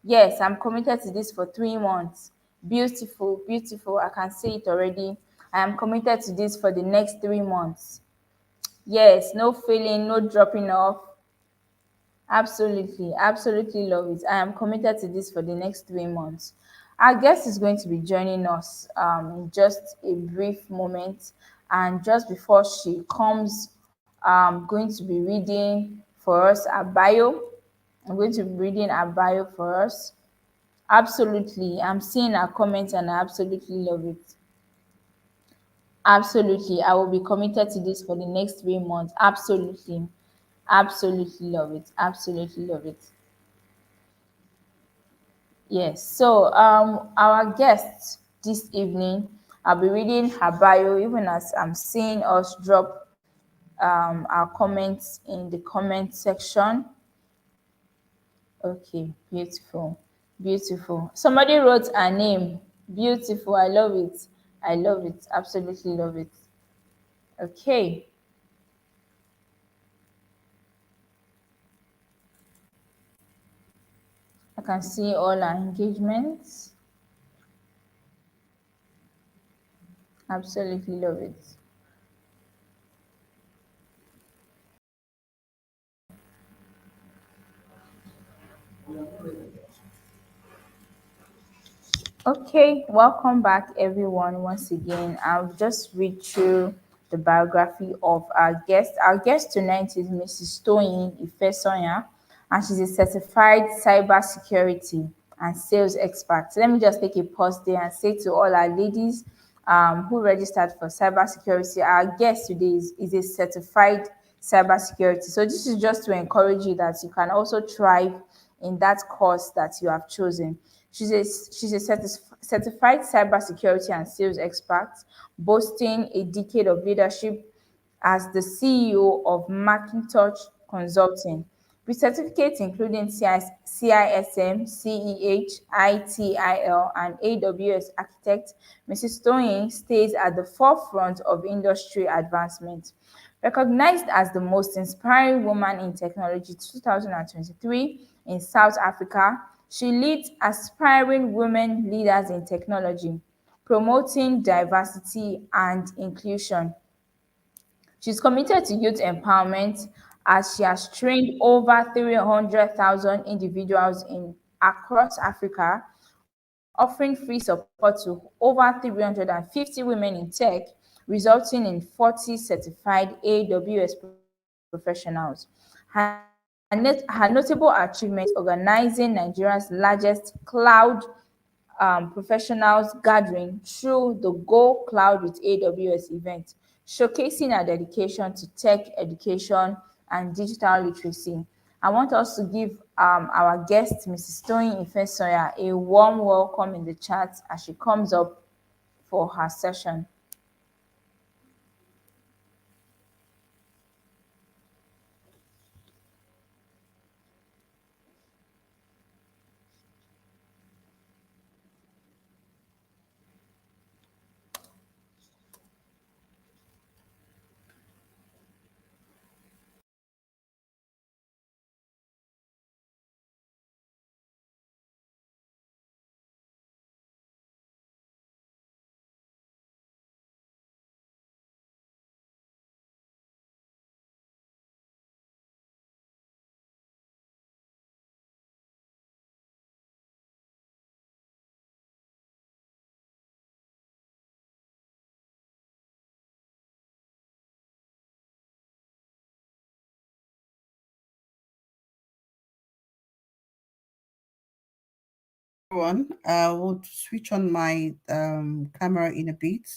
Yes, I'm committed to this for 3 months. Beautiful, beautiful. I can see it already. I am committed to this for the next 3 months. Yes, no failing, no dropping off. Absolutely, absolutely love it. I am committed to this for the next 3 months. Our guest is going to be joining us in just a brief moment. And just before she comes, I'm going to be reading for us a bio. I'm going to be reading a bio for us. Absolutely. I'm seeing her comments and I absolutely love it. Absolutely. I will be committed to this for the next 3 months. Absolutely. Absolutely love it. Absolutely love it. Yes. So our guest this evening, I'll be reading her bio even as I'm seeing us drop our comments in the comment section. Okay, beautiful, beautiful. Somebody wrote a name. Beautiful. I love it. I love it. Absolutely love it. Okay. I can see all our engagements. Absolutely love it. Okay, welcome back everyone once again. I'll just read through the biography of our guest. Our guest tonight is Mrs. Toyin Ifesonya, and she's a certified cybersecurity and sales expert. So let me just take a pause there and say to all our ladies who registered for cybersecurity, our guest today is a certified cybersecurity. So this is just to encourage you that you can also thrive in that course that you have chosen. She's a certified cybersecurity and sales expert, boasting a decade of leadership as the CEO of Macintosh Consulting, with certificates including CISM, CEH, ITIL, and AWS Architect. Mrs. Toyin stays at the forefront of industry advancement. Recognized as the most inspiring woman in technology 2023 in South Africa, she leads aspiring women leaders in technology, promoting diversity and inclusion. She's committed to youth empowerment as she has trained over 300,000 individuals across Africa, offering free support to over 350 women in tech, resulting in 40 certified AWS professionals. Her notable achievements organizing Nigeria's largest cloud professionals gathering through the Go Cloud with AWS event, showcasing our dedication to tech education and digital literacy. I want us to give our guest, Mrs. Toyin Ifesoya, a warm welcome in the chat as she comes up for her session. Everyone, I will switch on my camera in a bit.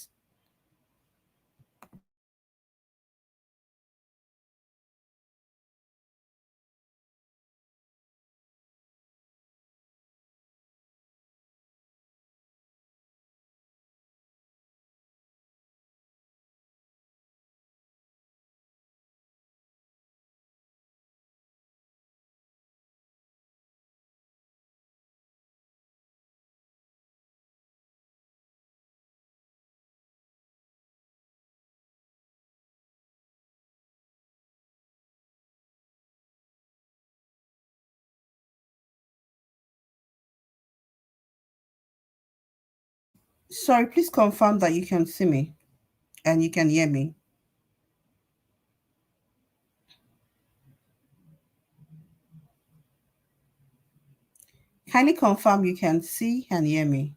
Sorry, please confirm that you can see me and you can hear me. Kindly confirm you can see and hear me.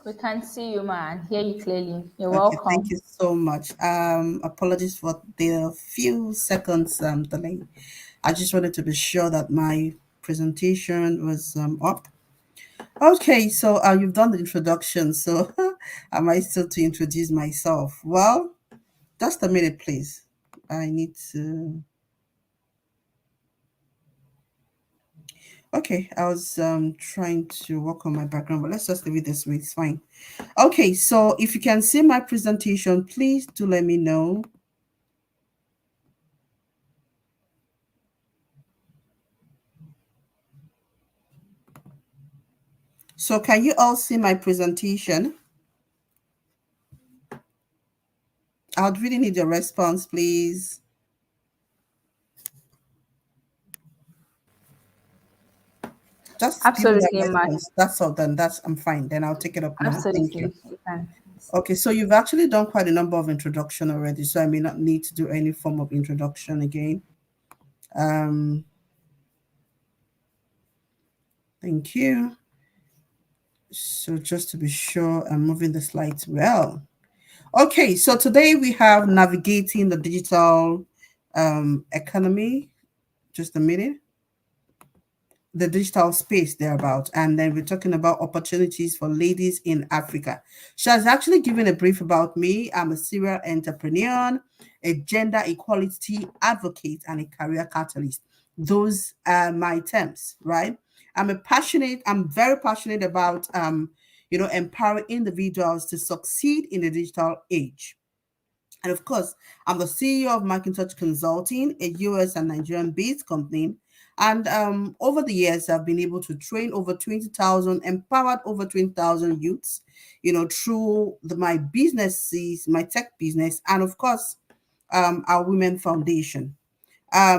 We can see you, man, hear you clearly. You're Okay, thank welcome. you so much. Apologies for the few seconds delay. I just wanted to be sure that my presentation was up. Okay, so you've done the introduction, so am I still to introduce myself? Well, just a minute, please. I need to. Okay, I was trying to work on my background, but let's just leave it this way. It's fine. Okay, so if you can see my presentation, please do let me know. So can you all see my presentation? I would really need your response, please. Just give me a Absolutely, man. response. That's all. Then I'm fine. Then I'll take it up now. Thank you. Absolutely, you can. Okay, so you've actually done quite a number of introduction already, so I may not need to do any form of introduction again. Um, thank you. So just to be sure, I'm moving the slides well. Okay, so today we have navigating the digital economy. Just a minute. The digital space thereabout, and then we're talking about opportunities for ladies in Africa. She has actually given a brief about me. I'm a serial entrepreneur, a gender equality advocate, and a career catalyst. Those are my terms, right? I'm very passionate about empowering individuals to succeed in the digital age. And of course, I'm the CEO of Macintosh Consulting, a US and Nigerian based company. And over the years, I've been able to train over 20,000, empowered over 20,000 youths, through my businesses, my tech business, and of course, our Women Foundation.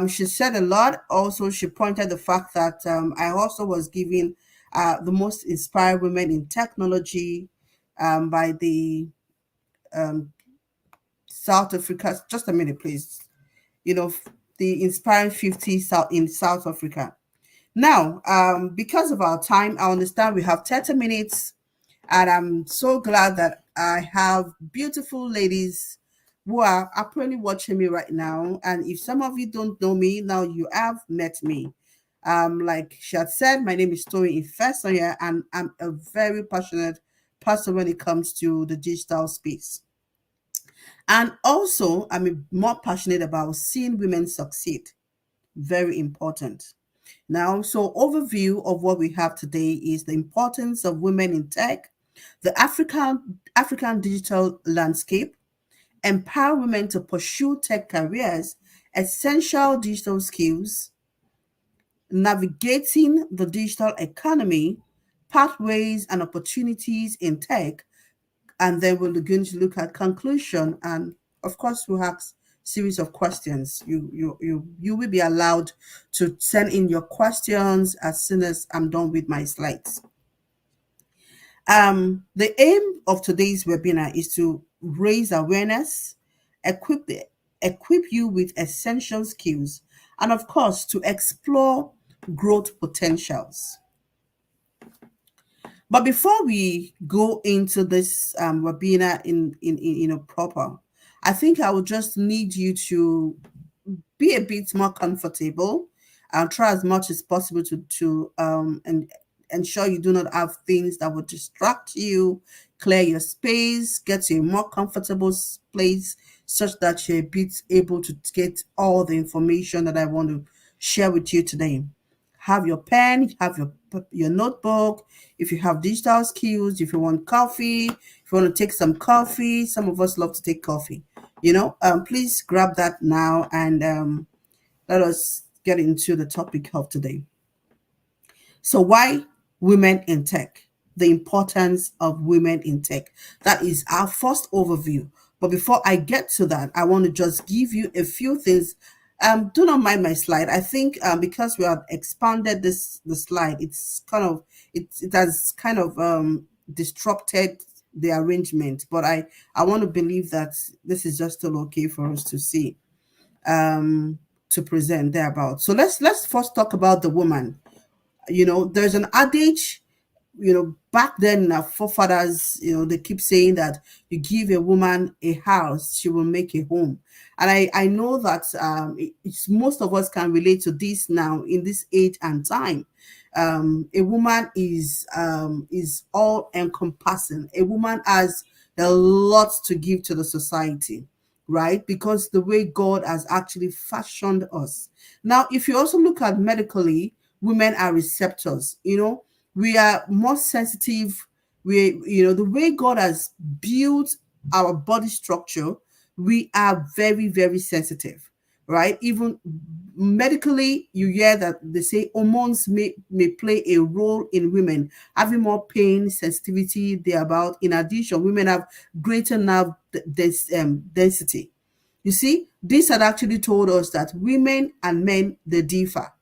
She said a lot. Also, she pointed the fact that I also was given the most inspired women in technology by the um, South Africa. Just a minute, please. You know, the Inspiring 50 South in South Africa. Now, because of our time, I understand we have 30 minutes, and I'm so glad that I have beautiful ladies who are apparently watching me right now. And if some of you don't know me, now you have met me. Like she had said, my name is Tori Infesoya, and I'm a very passionate person when it comes to the digital space. And also, I'm more passionate about seeing women succeed. Very important. Now, so overview of what we have today is the importance of women in tech, the African digital landscape, empower women to pursue tech careers, essential digital skills, navigating the digital economy, pathways and opportunities in tech, and then we're going to look at conclusion, and of course we'll have series of questions. You will be allowed to send in your questions as soon as I'm done with my slides. The aim of today's webinar is to raise awareness, equip equip you with essential skills, and of course to explore growth potentials. But before we go into this webinar in proper, I think I would just need you to be a bit more comfortable and try as much as possible to ensure you do not have things that would distract you, clear your space, get to a more comfortable place such that you're a bit able to get all the information that I want to share with you today. Have your pen, have your notebook. If you have digital skills, if you want coffee, if you want to take some coffee, some of us love to take coffee. Please grab that now, and let us get into the topic of today. So, why women in tech? The importance of women in tech. That is our first overview. But before I get to that, I want to just give you a few things. Do not mind my slide. I think because we have expanded the slide, it has kind of disrupted the arrangement. But I want to believe that this is just still okay for us to see, to present thereabout. So let's first talk about the woman. There's an adage, back then our forefathers, they keep saying that you give a woman a house, she will make a home. And I know that most of us can relate to this now in this age and time. A woman is all encompassing. A woman has a lot to give to the society, right? Because the way God has actually fashioned us. Now, if you also look at medically, women are receptors. We are more sensitive. The way God has built our body structure, we are very, very sensitive, right? Even medically, you hear that they say hormones may play a role in women having more pain sensitivity thereabout. In addition, women have greater nerve density. You see, this had actually told us that women and men, they differ.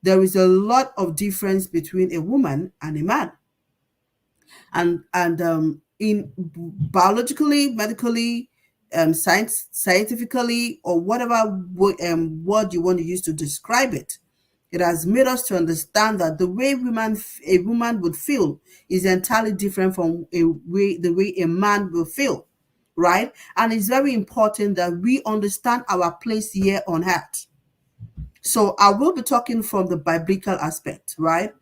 There is a lot of difference between a woman and a man. And in biologically, medically, scientifically, or whatever word you want to use to describe it, it has made us to understand that the way a woman would feel is entirely different from the way a man will feel, right? And it's very important that we understand our place here on earth. So I will be talking from the biblical aspect, right?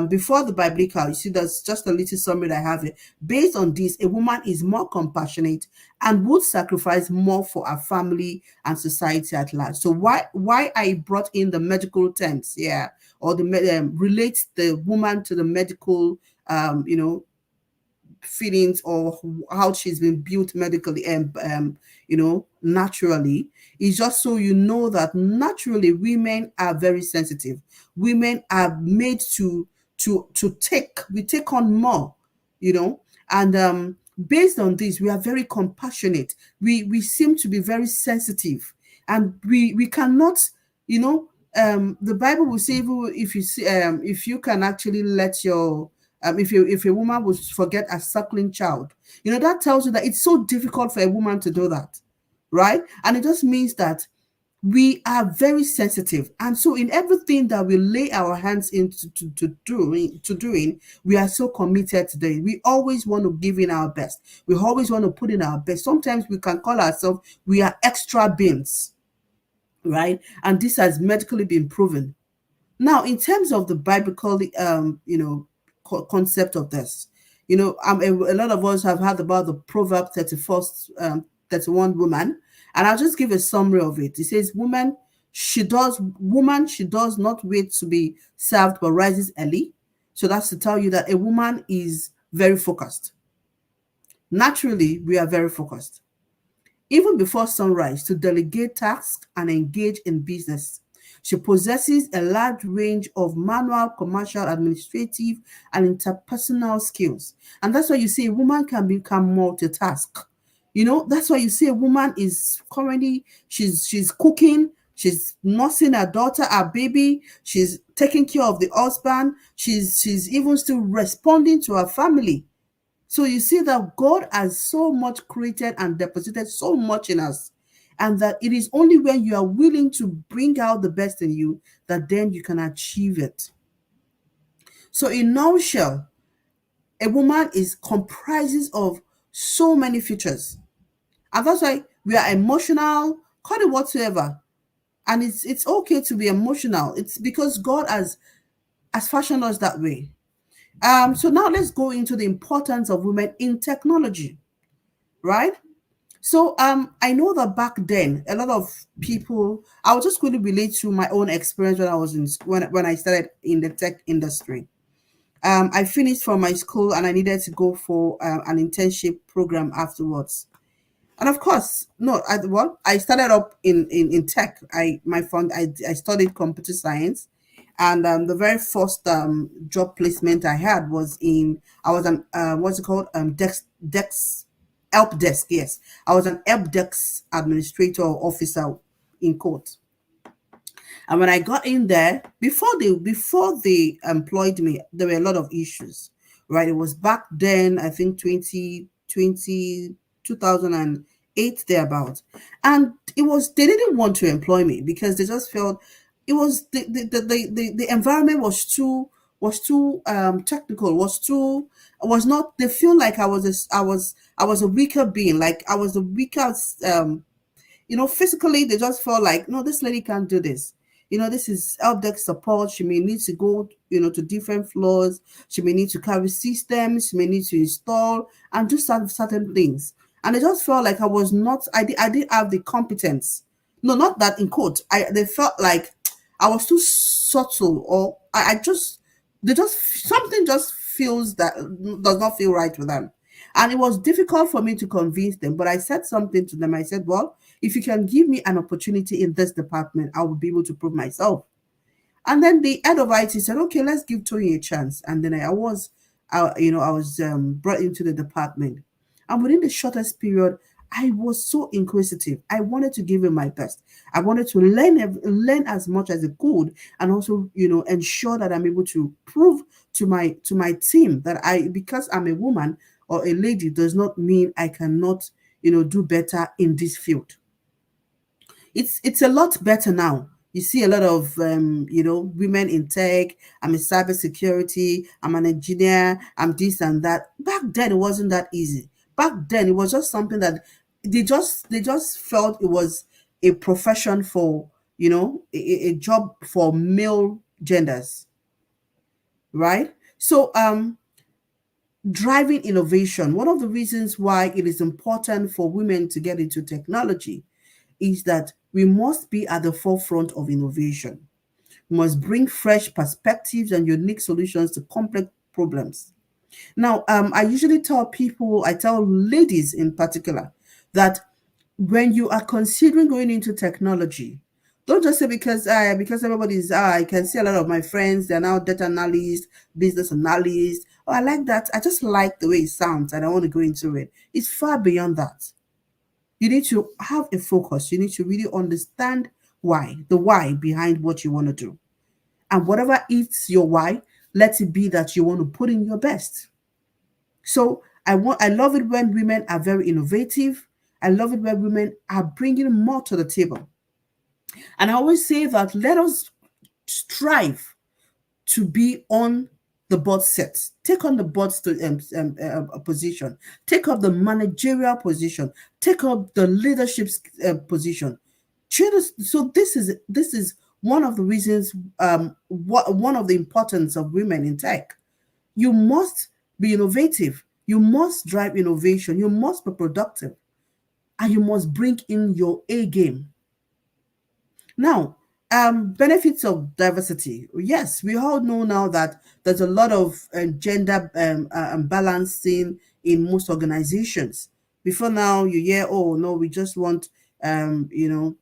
Before the biblical, you see, there's just a little summary that I have here. Based on this, a woman is more compassionate and would sacrifice more for her family and society at large. So why I brought in the medical terms, yeah, or the relate the woman to the medical, feelings or how she's been built medically and naturally. It's just so you know that naturally women are very sensitive. Women are made to take, we take on more, you know, and based on this we are very compassionate. We seem to be very sensitive, and we cannot, you know, the Bible will say, even if you see, if you can actually let your if a woman would forget a suckling child, you know, that tells you that it's so difficult for a woman to do that, right? And it just means that we are very sensitive, and so in everything that we lay our hands into to doing, we are so committed today. We always want to give in our best. We always want to put in our best. Sometimes we can call ourselves, we are extra beings, right? And this has medically been proven. Now, in terms of the biblical, concept of this, a lot of us have heard about the Proverb 31 woman, and I'll just give a summary of it. It says, woman, she does not wait to be served, but rises early. So that's to tell you that a woman is very focused. Naturally, we are very focused even before sunrise, to delegate tasks and engage in business. She possesses a large range of manual, commercial, administrative, and interpersonal skills. And that's why you see a woman can become multitask. You know, that's why you see a woman is currently, she's cooking, she's nursing her daughter, her baby, she's taking care of the husband, she's even still responding to her family. So you see that God has so much created and deposited so much in us, and that it is only when you are willing to bring out the best in you that then you can achieve it. So in nutshell, a woman is comprises of so many features, and that's why we are emotional, call it whatsoever, and it's okay to be emotional. It's because God has fashioned us that way. So now let's go into the importance of women in technology, right? So I know that back then a lot of people, I was just going to relate to my own experience when I was when I started in the tech industry. I finished from my school and I needed to go for an internship program afterwards. And of course, no, I started up in tech. I studied computer science, and the very first job placement I had was I was an what's it called, dex help desk. Yes, I was an help desk administrator or officer in court. And when I got in there, before they employed me, there were a lot of issues, right? It was back then, I think 2008 thereabout. And it was, they didn't want to employ me because they just felt it was the environment was too technical, was not, they feel like I was a weaker being, like I was the weakest, physically they just felt like, no, this lady can't do this. This is help desk support. She may need to go, to different floors. She may need to carry systems. She may need to install and do certain things. And I just felt like I was not, I didn't have the competence. No, not that in quote. They felt like I was too subtle, or I just, they just, something just feels that does not feel right with them. And it was difficult for me to convince them, but I said something to them. I said, well, if you can give me an opportunity in this department, I will be able to prove myself. And then the head of IT said, okay, let's give Tony a chance. And then I was brought into the department. And within the shortest period, I was so inquisitive. I wanted to give him my best. I wanted to learn as much as I could, and also, ensure that I'm able to prove to my team that because I'm a woman or a lady does not mean I cannot, do better in this field. It's a lot better now. You see a lot of women in tech. I'm in cybersecurity. I'm an engineer. I'm this and that. Back then, it wasn't that easy. Back then, it was just something that they just felt it was a profession for, a job for male genders, right? So driving innovation. One of the reasons why it is important for women to get into technology is that we must be at the forefront of innovation. We must bring fresh perspectives and unique solutions to complex problems. Now, I usually tell people, I tell ladies in particular, that when you are considering going into technology, don't just say because everybody's I can see a lot of my friends, they're now data analysts, business analysts. Oh, I like that. I just like the way it sounds and I want to go into it. It's far beyond that. You need to have a focus. You need to really understand the why behind what you want to do. And whatever is your why, let it be that you want to put in your best. So I love it when women are very innovative. I love it when women are bringing more to the table. And I always say that let us strive to be on the board set. Take on the position. Take up the managerial position. Take up the leadership position. So this is one of the reasons. One of the importance of women in tech. You must be innovative. You must drive innovation. You must be productive, and you must bring in your A game. Now, benefits of diversity. Yes, we all know now that there's a lot of gender balancing in most organizations. Before now, you hear, oh no, we just want,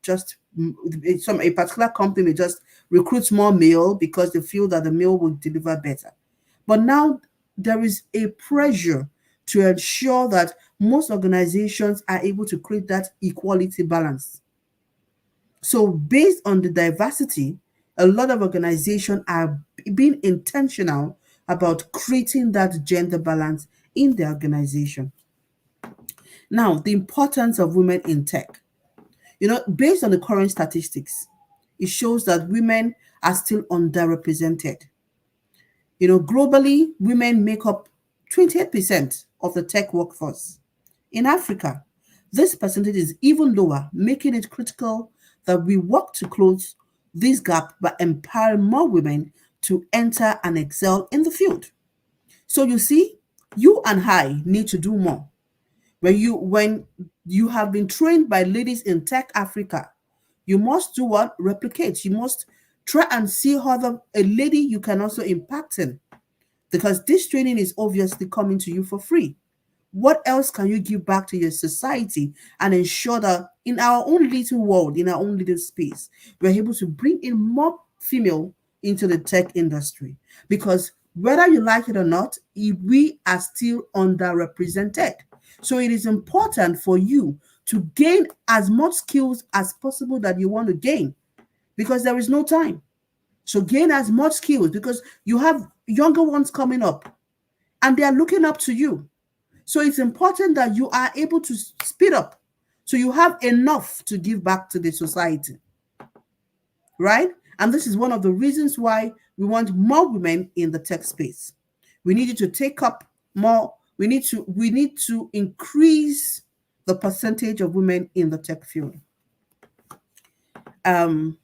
just a particular company may just recruit more male because they feel that the male will deliver better. But now there is a pressure to ensure that most organizations are able to create that equality balance. So, based on the diversity, a lot of organizations are being intentional about creating that gender balance in the organization. Now, the importance of women in tech. Based on the current statistics, it shows that women are still underrepresented. Globally, women make up 28% of the tech workforce. In Africa, this percentage is even lower, making it critical that we work to close this gap by empowering more women to enter and excel in the field. So you see, you and I need to do more. When you have been trained by ladies in Tech Africa, you must do what? Replicate. You must try and see how a lady you can also impact in, because this training is obviously coming to you for free. What else can you give back to your society and ensure that in our own little world, in our own little space, we're able to bring in more female into the tech industry? Because whether you like it or not, we are still underrepresented. So it is important for you to gain as much skills as possible that you want to gain, because there is no time. So gain as much skills, because you have younger ones coming up and they are looking up to you. So it's important that you are able to speed up so you have enough to give back to the society, right? And this is one of the reasons why we want more women in the tech space. We need you to take up more. We need to increase the percentage of women in the tech field.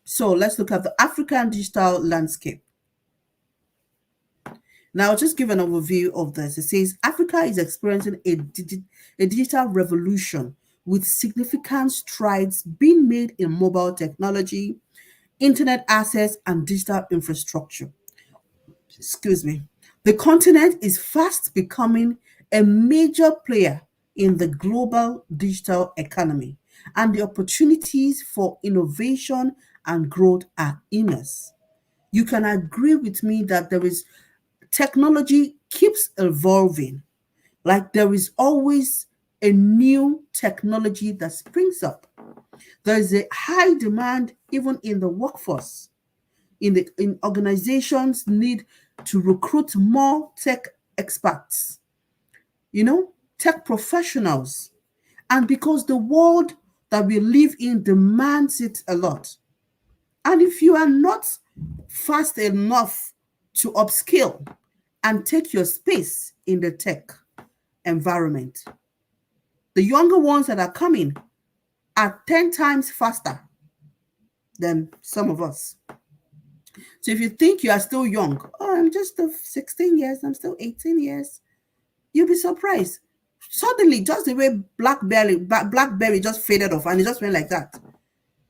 So let's look at the African digital landscape. Now, I'll just give an overview of this. It says Africa is experiencing a digital revolution with significant strides being made in mobile technology, internet access, and digital infrastructure. Excuse me. The continent is fast becoming a major player in the global digital economy, and the opportunities for innovation and growth are immense. You can agree with me that technology keeps evolving. Like there is always a new technology that springs up. There is a high demand even in the workforce. In organizations need to recruit more tech experts, tech professionals. And because the world that we live in demands it a lot. And if you are not fast enough to upskill and take your space in the tech environment, the younger ones that are coming are 10 times faster than some of us. So if you think you are still young, oh, I'm just 16 years, I'm still 18 years, you'll be surprised. Suddenly, just the way BlackBerry just faded off and it just went like that.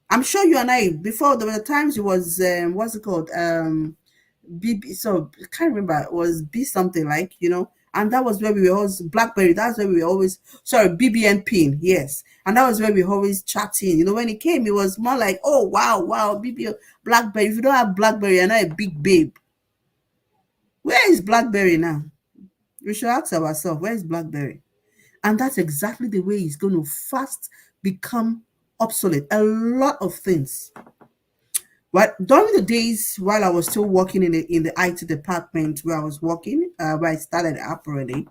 I'm sure you and I, before there were times it was, what's it called? So I can't remember, it was B something like, And that was where we were always BlackBerry. That's where we were always sorry BBN pin. Yes, and that was where we were always chatting. You know, when it came, it was more like, oh wow, BBN BlackBerry. If you don't have BlackBerry, you're not a big babe. Where is BlackBerry now? We should ask ourselves, where is BlackBerry? And that's exactly the way it's going to fast become obsolete. A lot of things. But during the days while I was still working in the IT department where I was working, where I started operating,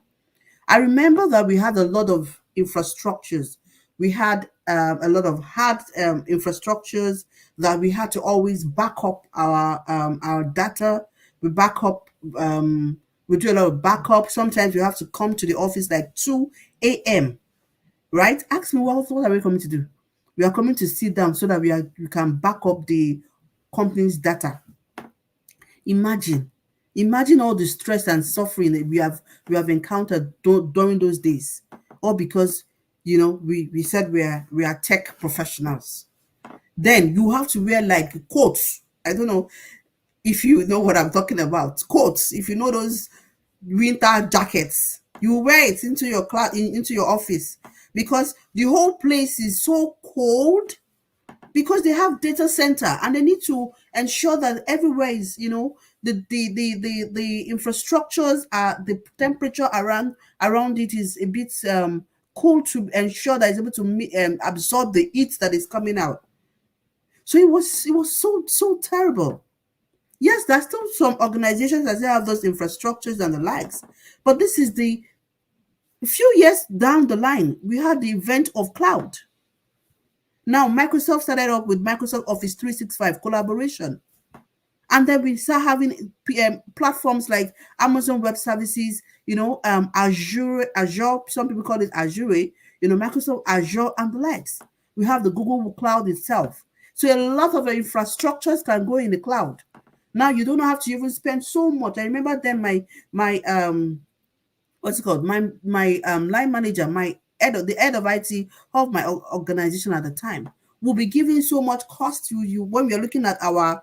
I remember that we had a lot of infrastructures. We had a lot of hard infrastructures that we had to always back up our data. We back up. We do a lot of backup. Sometimes we have to come to the office like 2 a.m. Right? Ask me what are we coming to do? We are coming to sit down so that we can back up the company's data. Imagine, imagine all the stress and suffering that we have encountered during those days, all because we said we are tech professionals. Then you have to wear like coats. I don't know if you know what I'm talking about. Coats. If you know those winter jackets, you wear it into your class, into your office, because the whole place is so cold, because they have data center and they need to ensure that everywhere is, the infrastructures are, the temperature around it is a bit cool, to ensure that it's able to absorb the heat that is coming out. So it was so terrible. Yes, there's still some organizations that still have those infrastructures and the likes, but this is the few years down the line. We had the event of cloud. Now, Microsoft started up with Microsoft Office 365 collaboration. And then we start having platforms like Amazon Web Services, Azure, some people call it Azure, Microsoft Azure and the likes. We have the Google Cloud itself. So a lot of the infrastructures can go in the cloud. Now you don't have to even spend so much. I remember then my what's it called? My line manager, the head of IT of my organization at the time, will be giving so much cost to you when we are looking at our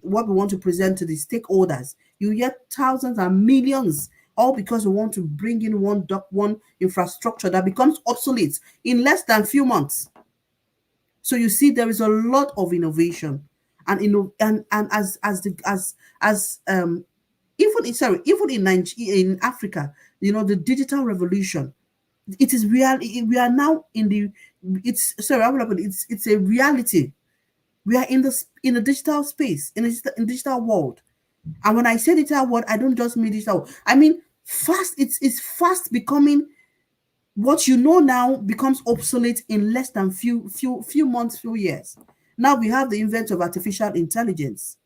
what we want to present to the stakeholders. You get thousands and millions, all because we want to bring in one infrastructure that becomes obsolete in less than few months. So you see, there is a lot of innovation, and even in Nigeria, in Africa, the digital revolution. It is real. We are now in the. It's sorry. I will put it, it's a reality. We are in the digital space, in the digital world. And when I say digital world, I don't just mean digital. I mean fast. It's fast becoming. What you know now becomes obsolete in less than few months, few years. Now we have the invent of artificial intelligence.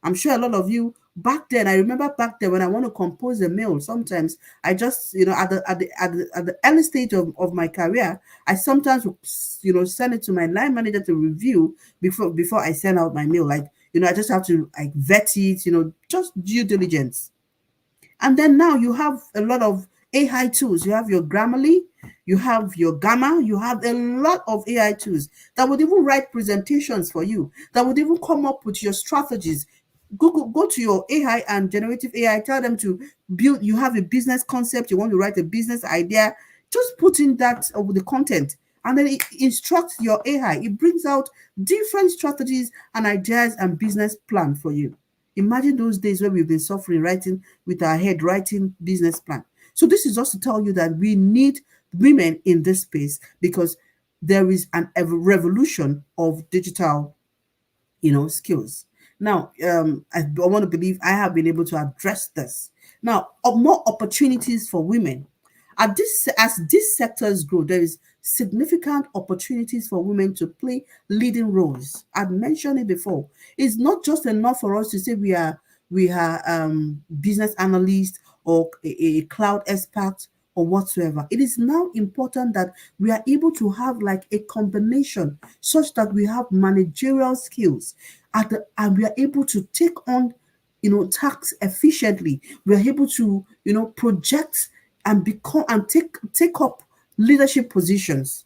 I'm sure a lot of you back then, I remember back then when I want to compose a mail, sometimes I just, at the early stage of my career, I sometimes send it to my line manager to review before I send out my mail. Like, I just have to like vet it, just due diligence. And then now you have a lot of AI tools. You have your Grammarly, you have your Gamma, you have a lot of AI tools that would even write presentations for you, that would even come up with your strategies. Go to your AI and generative AI, tell them to build, you have a business concept, you want to write a business idea, just put in that with the content, and then it instructs your AI. It brings out different strategies and ideas and business plan for you. Imagine those days where we've been suffering, writing with our head, writing business plan. So this is just to tell you that we need women in this space, because there is a revolution of digital, skills. Now, I want to believe I have been able to address this. Now, more opportunities for women. As these sectors grow, there is significant opportunities for women to play leading roles. I've mentioned it before. It's not just enough for us to say we are business analysts or a cloud expert or whatsoever. It is now important that we are able to have like a combination such that we have managerial skills and we are able to take on tasks efficiently. We are able to project and become and take up leadership positions.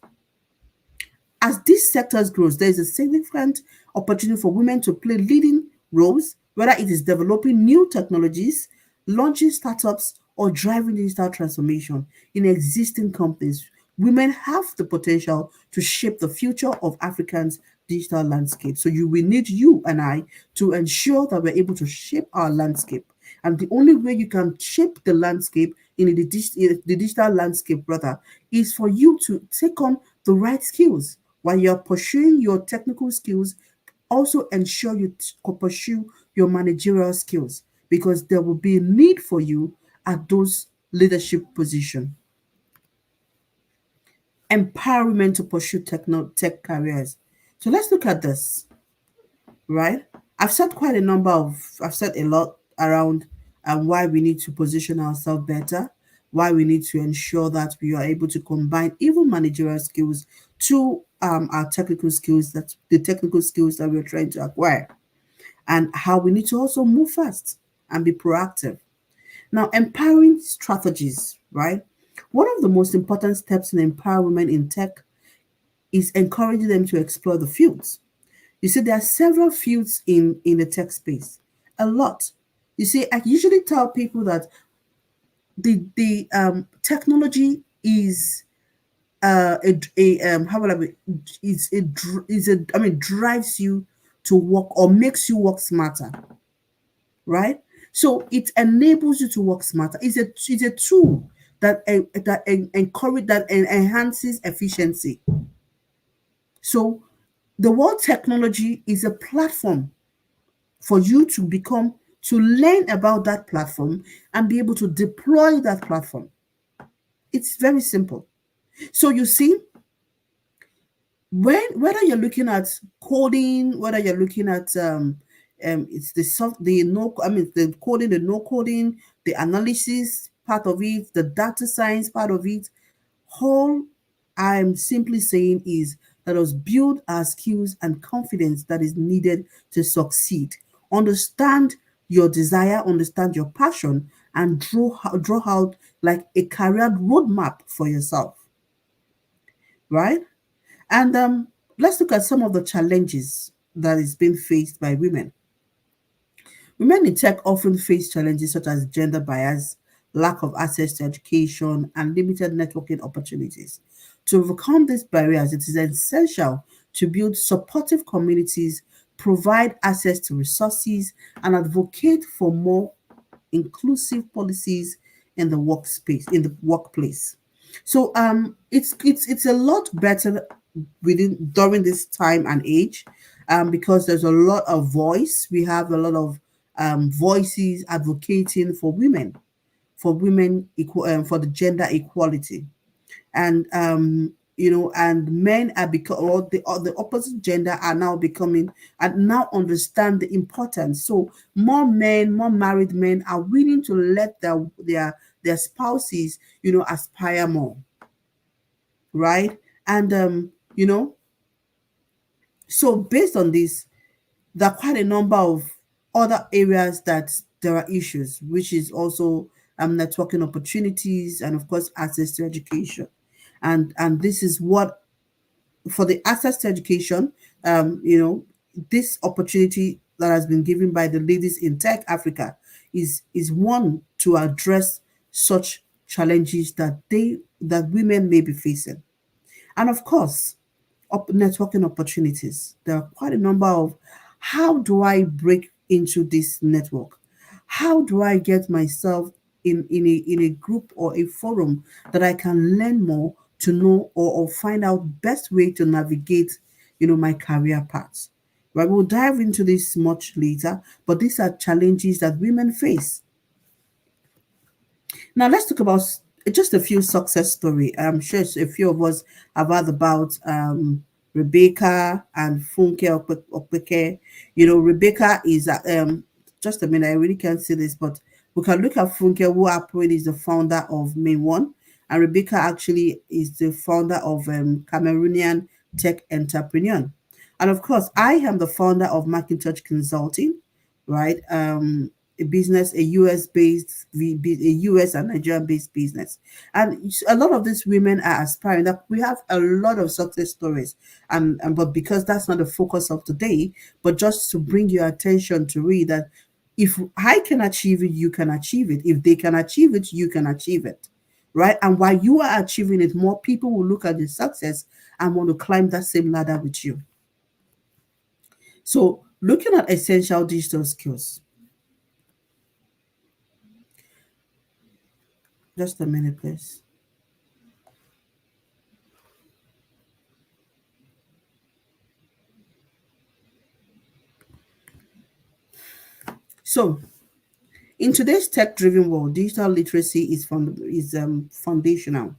As these sectors grows, there is a significant opportunity for women to play leading roles, whether it is developing new technologies, launching startups, or driving digital transformation in existing companies, women have the potential to shape the future of Africans' digital landscape. So you will need you and I to ensure that we're able to shape our landscape. And the only way you can shape the landscape in the digital landscape, rather, is for you to take on the right skills while you're pursuing your technical skills. Also ensure you pursue your managerial skills because there will be a need for you at those leadership positions. Empowerment to pursue tech careers. So let's look at this, right? I've said a lot around why we need to position ourselves better, why we need to ensure that we are able to combine even managerial skills to our technical skills, that the technical skills that we're trying to acquire, and how we need to also move fast and be proactive. Now, empowering strategies, right? One of the most important steps in empowerment in tech is encouraging them to explore the fields. You see, there are several fields in the tech space, a lot. You see, I usually tell people that the technology is a how would I be, is a I mean drives you to work or makes you work smarter, right? So it enables you to work smarter. It's a tool that encourage that enhances efficiency. So the word technology is a platform for you to learn about that platform and be able to deploy that platform. It's very simple. So you see, whether you're looking at coding, whether you're looking at it's the no I mean the coding, the no coding, the analysis part of it, the data science part of it, all I'm simply saying is let us build our skills and confidence that is needed to succeed. Understand your desire, understand your passion, and draw out like a career roadmap for yourself, right? And let's look at some of the challenges that is being faced by women. Women in tech often face challenges such as gender bias, lack of access to education, and limited networking opportunities. To overcome these barriers, it is essential to build supportive communities, provide access to resources, and advocate for more inclusive policies in the workplace. So it's a lot better within during this time and age, because there's a lot of voice. We have a lot of voices advocating for women equal for the gender equality, and and men are become or the opposite gender are now becoming and now understand the importance. So more men, more married men are willing to let their spouses aspire more, right? And so based on this, there are quite a number of other areas that there are issues, which is also networking opportunities and of course access to education. And this is what for the access to education, this opportunity that has been given by the ladies in Tech Africa is one to address such challenges that women may be facing. And of course, networking opportunities. There are quite a number of how do I break into this network? How do I get myself in a group or a forum that I can learn more to know or find out best way to navigate, my career path. Right, we'll dive into this much later, but these are challenges that women face. Now let's talk about just a few success story. I'm sure a few of us have heard about Rebecca and Funke Opeke. Rebecca is just a minute. I really can't see this, but we can look at Funke, who apparently is the founder of Main One, and Rebecca actually is the founder of Cameroonian Tech Entrepreneur. And of course, I am the founder of Macintosh Consulting, right? A business, a US based, a US and Nigerian based business. And a lot of these women are aspiring that we have a lot of success stories. And but because that's not the focus of today, but just to bring your attention to read that If I can achieve it, you can achieve it. If they can achieve it, you can achieve it. Right? And while you are achieving it, more people will look at your success and want to climb that same ladder with you. So, looking at essential digital skills. Just a minute, please. So, in today's tech-driven world, digital literacy is foundational.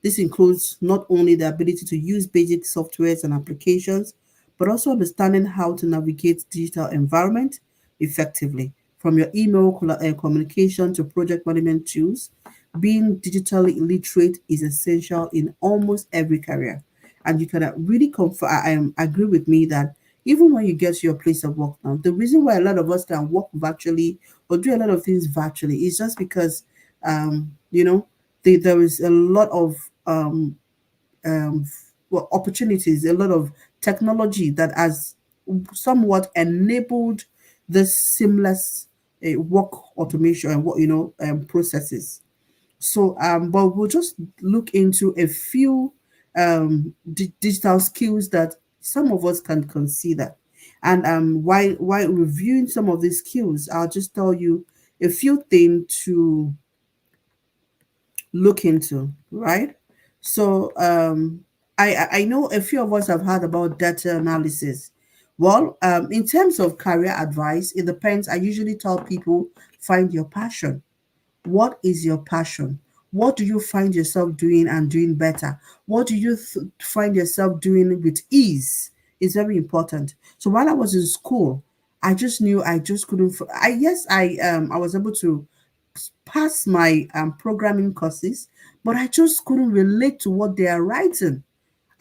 This includes not only the ability to use basic softwares and applications, but also understanding how to navigate digital environment effectively. From your email communication to project management tools, being digitally literate is essential in almost every career. And you can really agree with me that even when you get to your place of work now, the reason why a lot of us can work virtually or do a lot of things virtually is just because, you know, there is a lot of um, opportunities, a lot of technology that has somewhat enabled this seamless work automation and what processes. So, but we'll just look into a few digital skills that some of us can consider. And while reviewing some of these skills, I'll just tell you a few things to look into, right? So I know a few of us have heard about data analysis. Well, in terms of career advice, it depends. I usually tell people find your passion. What is your passion? What do you find yourself doing and doing better? What do you find yourself doing with ease? It's very important. So while I was in school, I just knew I just couldn't. I was able to pass my programming courses, but I just couldn't relate to what they are writing.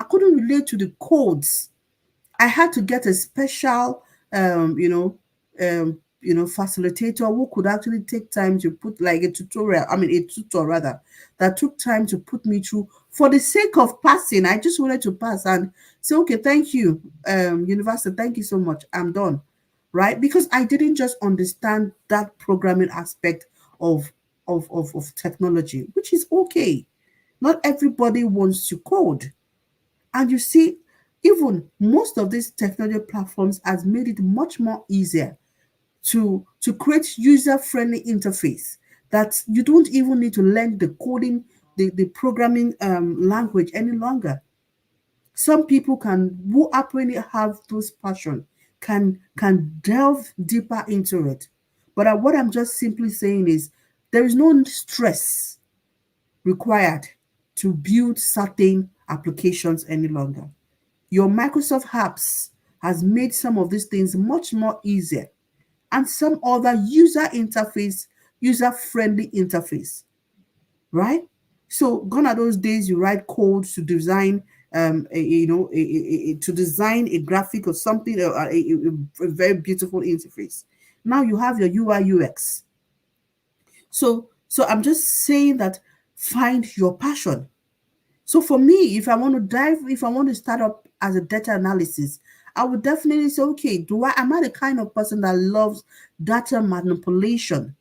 I couldn't relate to the codes. I had to get a special, facilitator who could actually take time to put like a tutorial. I mean, a tutor rather that took time to put me through for the sake of passing. I just wanted to pass and say, okay, thank you, university, thank you so much. I'm done, right? Because I didn't just understand that programming aspect of of technology, which is okay. Not everybody wants to code. And you see, even most of these technology platforms has made it much more easier to create user-friendly interface that you don't even need to learn the coding, the programming language any longer. Some people can who apparently have those passion can delve deeper into it. But what I'm just simply saying is there is no stress required to build certain applications any longer. Your Microsoft apps has made some of these things much more easier and some other user-friendly interface, right? So gone are those days you write code to design to design a graphic or something, a very beautiful interface. Now you have your UI UX. So I'm just saying that find your passion. So for me, if I want to start up as a data analysis, I would definitely say, okay, am I the kind of person that loves data manipulation?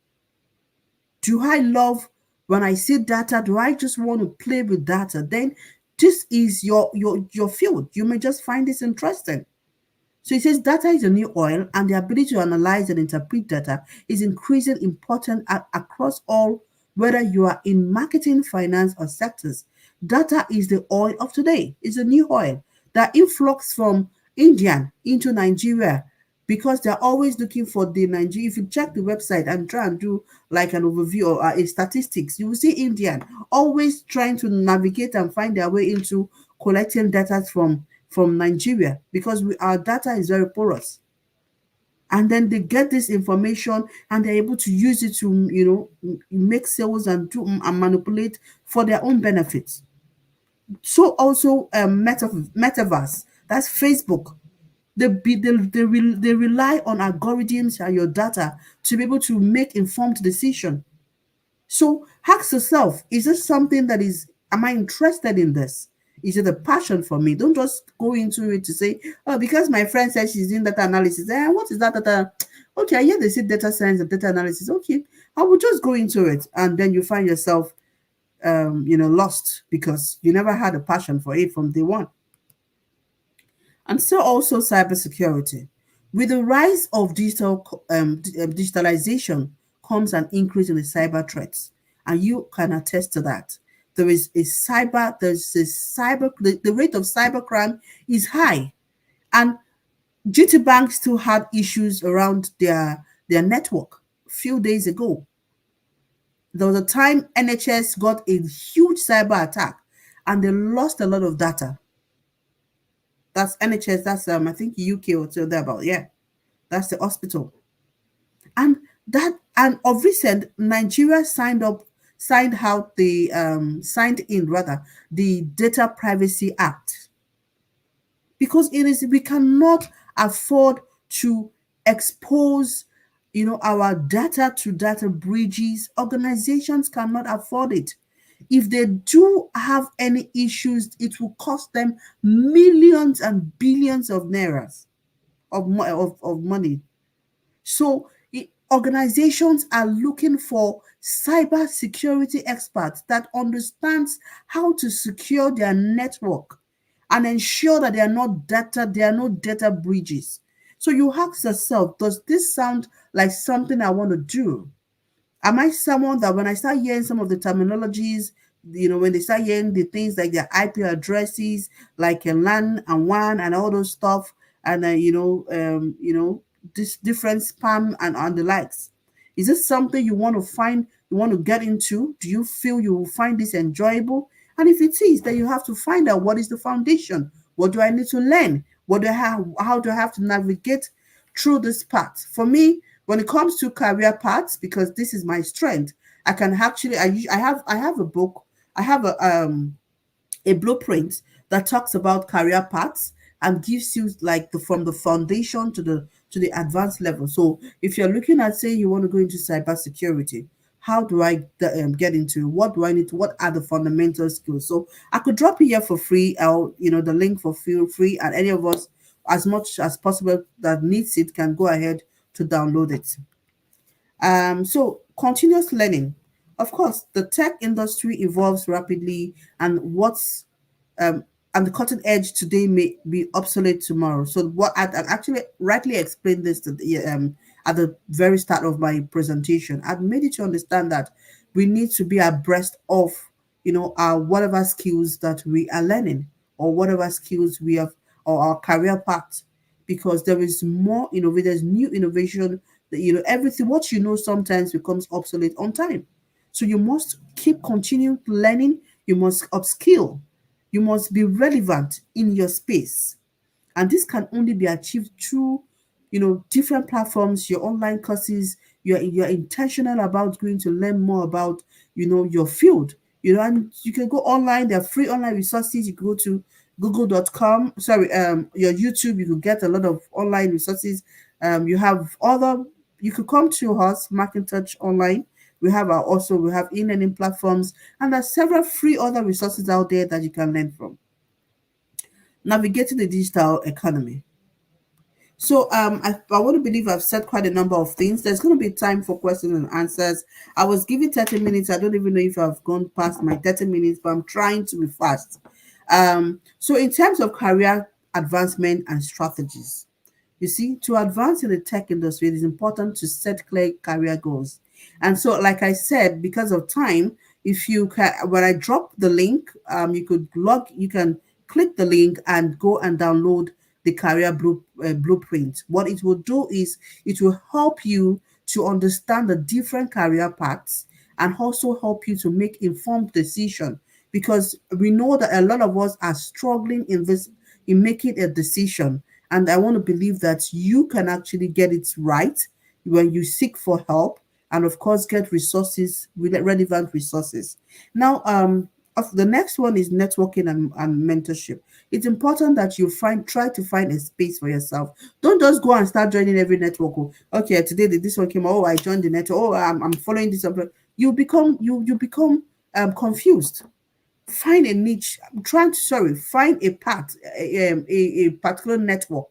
Do I love when I see data? Do I just want to play with data? Then this is your field. You may just find this interesting. So it says data is a new oil, and the ability to analyze and interpret data is increasingly important across all, whether you are in marketing, finance, or sectors. Data is the oil of today. It's a new oil that influx from India into Nigeria because they're always looking for the Nigeria. If you check the website and try and do like an overview or a statistics, you will see Indian always trying to navigate and find their way into collecting data from Nigeria because our data is very porous. And then they get this information and they're able to use it to, make sales and and manipulate for their own benefits. So also metaverse, that's Facebook. They rely on algorithms and your data to be able to make informed decision. So ask yourself, is this something that am I interested in this? Is it a passion for me? Don't just go into it to say, oh, because my friend says she's doing data analysis. What is that data? Okay, I hear they say data science and data analysis. Okay, I will just go into it, and then you find yourself, lost because you never had a passion for it from day one. And so also cybersecurity. With the rise of digitalization comes an increase in the cyber threats, and you can attest to that. The rate of cybercrime is high, and GT Bank still had issues around their network. A few days ago, there was a time NHS got a huge cyber attack, and they lost a lot of data. That's NHS. That's I think UK or so thereabout. Yeah, that's the hospital. And of recent, Nigeria signed in rather the Data Privacy Act, because it is we cannot afford to expose our data to data breaches. Organizations cannot afford it. If they do have any issues, it will cost them millions and billions of nairas of money. So organizations are looking for cyber security experts that understands how to secure their network and ensure that there are no data breaches. So you ask yourself, does this sound like something I want to do? Am I someone that when I start hearing some of the terminologies, when they start hearing the things like their IP addresses, like a LAN and WAN and all those stuff, and this different spam and the likes, is this something you want to get into? Do you feel you will find this enjoyable? And if it is, then you have to find out what is the foundation. What do I need to learn? What do I have? How do I have to navigate through this path? For me, when it comes to career paths, because this is my strength, I can actually I have a book, I have a blueprint that talks about career paths and gives you like the from the foundation to the advanced level. So if you're looking at saying you want to go into cybersecurity, how do I get into, what do I need to, what are the fundamental skills? So I could drop it here for free, or the link for free, and any of us, as much as possible, that needs it can go ahead to download it. So continuous learning. Of course, the tech industry evolves rapidly, and um, the cutting edge today may be obsolete tomorrow. So what I actually rightly explained this at the very start of my presentation. I've made it to understand that we need to be abreast of our whatever skills that we are learning, or whatever skills we have, or our career path, because there is more innovation, there's new innovation. That everything what sometimes becomes obsolete on time. So you must keep continuing learning. You must upskill. You must be relevant in your space. And this can only be achieved through different platforms, your online courses. You're intentional about going to learn more about your field. And you can go online. There are free online resources. You can go to google.com, sorry, your YouTube. You can get a lot of online resources. You have other, you could come to us, Touch Online. We have e-learning platforms, and there's several free other resources out there that you can learn from. Navigating the digital economy. So I want to believe I've said quite a number of things. There's going to be time for questions and answers. I was given 30 minutes. I don't even know if I've gone past my 30 minutes, but I'm trying to be fast. So in terms of career advancement and strategies, you see, to advance in the tech industry, it is important to set clear career goals. And so, like I said, because of time, if you can, when I drop the link, you can click the link and go and download the blueprint. What it will do is it will help you to understand the different career paths, and also help you to make informed decision, because we know that a lot of us are struggling in making a decision. And I want to believe that you can actually get it right when you seek for help, and of course get resources, relevant resources. Now, the next one is networking and mentorship. It's important that you try to find a space for yourself. Don't just go and start joining every network. Oh, okay, today this one came. Oh, I joined the network. Oh, I'm following this. You become confused. Find a niche. Find a path, a particular network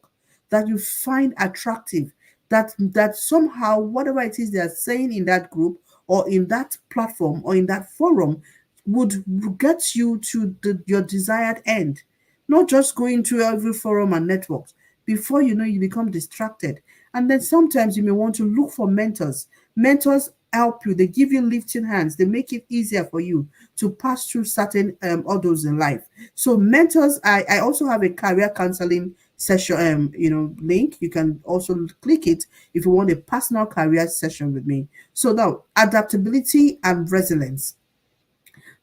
that you find attractive, that somehow whatever it is they are saying in that group or in that platform or in that forum would get you to your desired end, not just going to every forum and networks. Before you know, you become distracted. And then sometimes you may want to look for mentors. Mentors help you, they give you lifting hands, they make it easier for you to pass through certain hurdles in life. So mentors, I also have a career counseling session, link. You can also click it if you want a personal career session with me. So now, adaptability and resilience.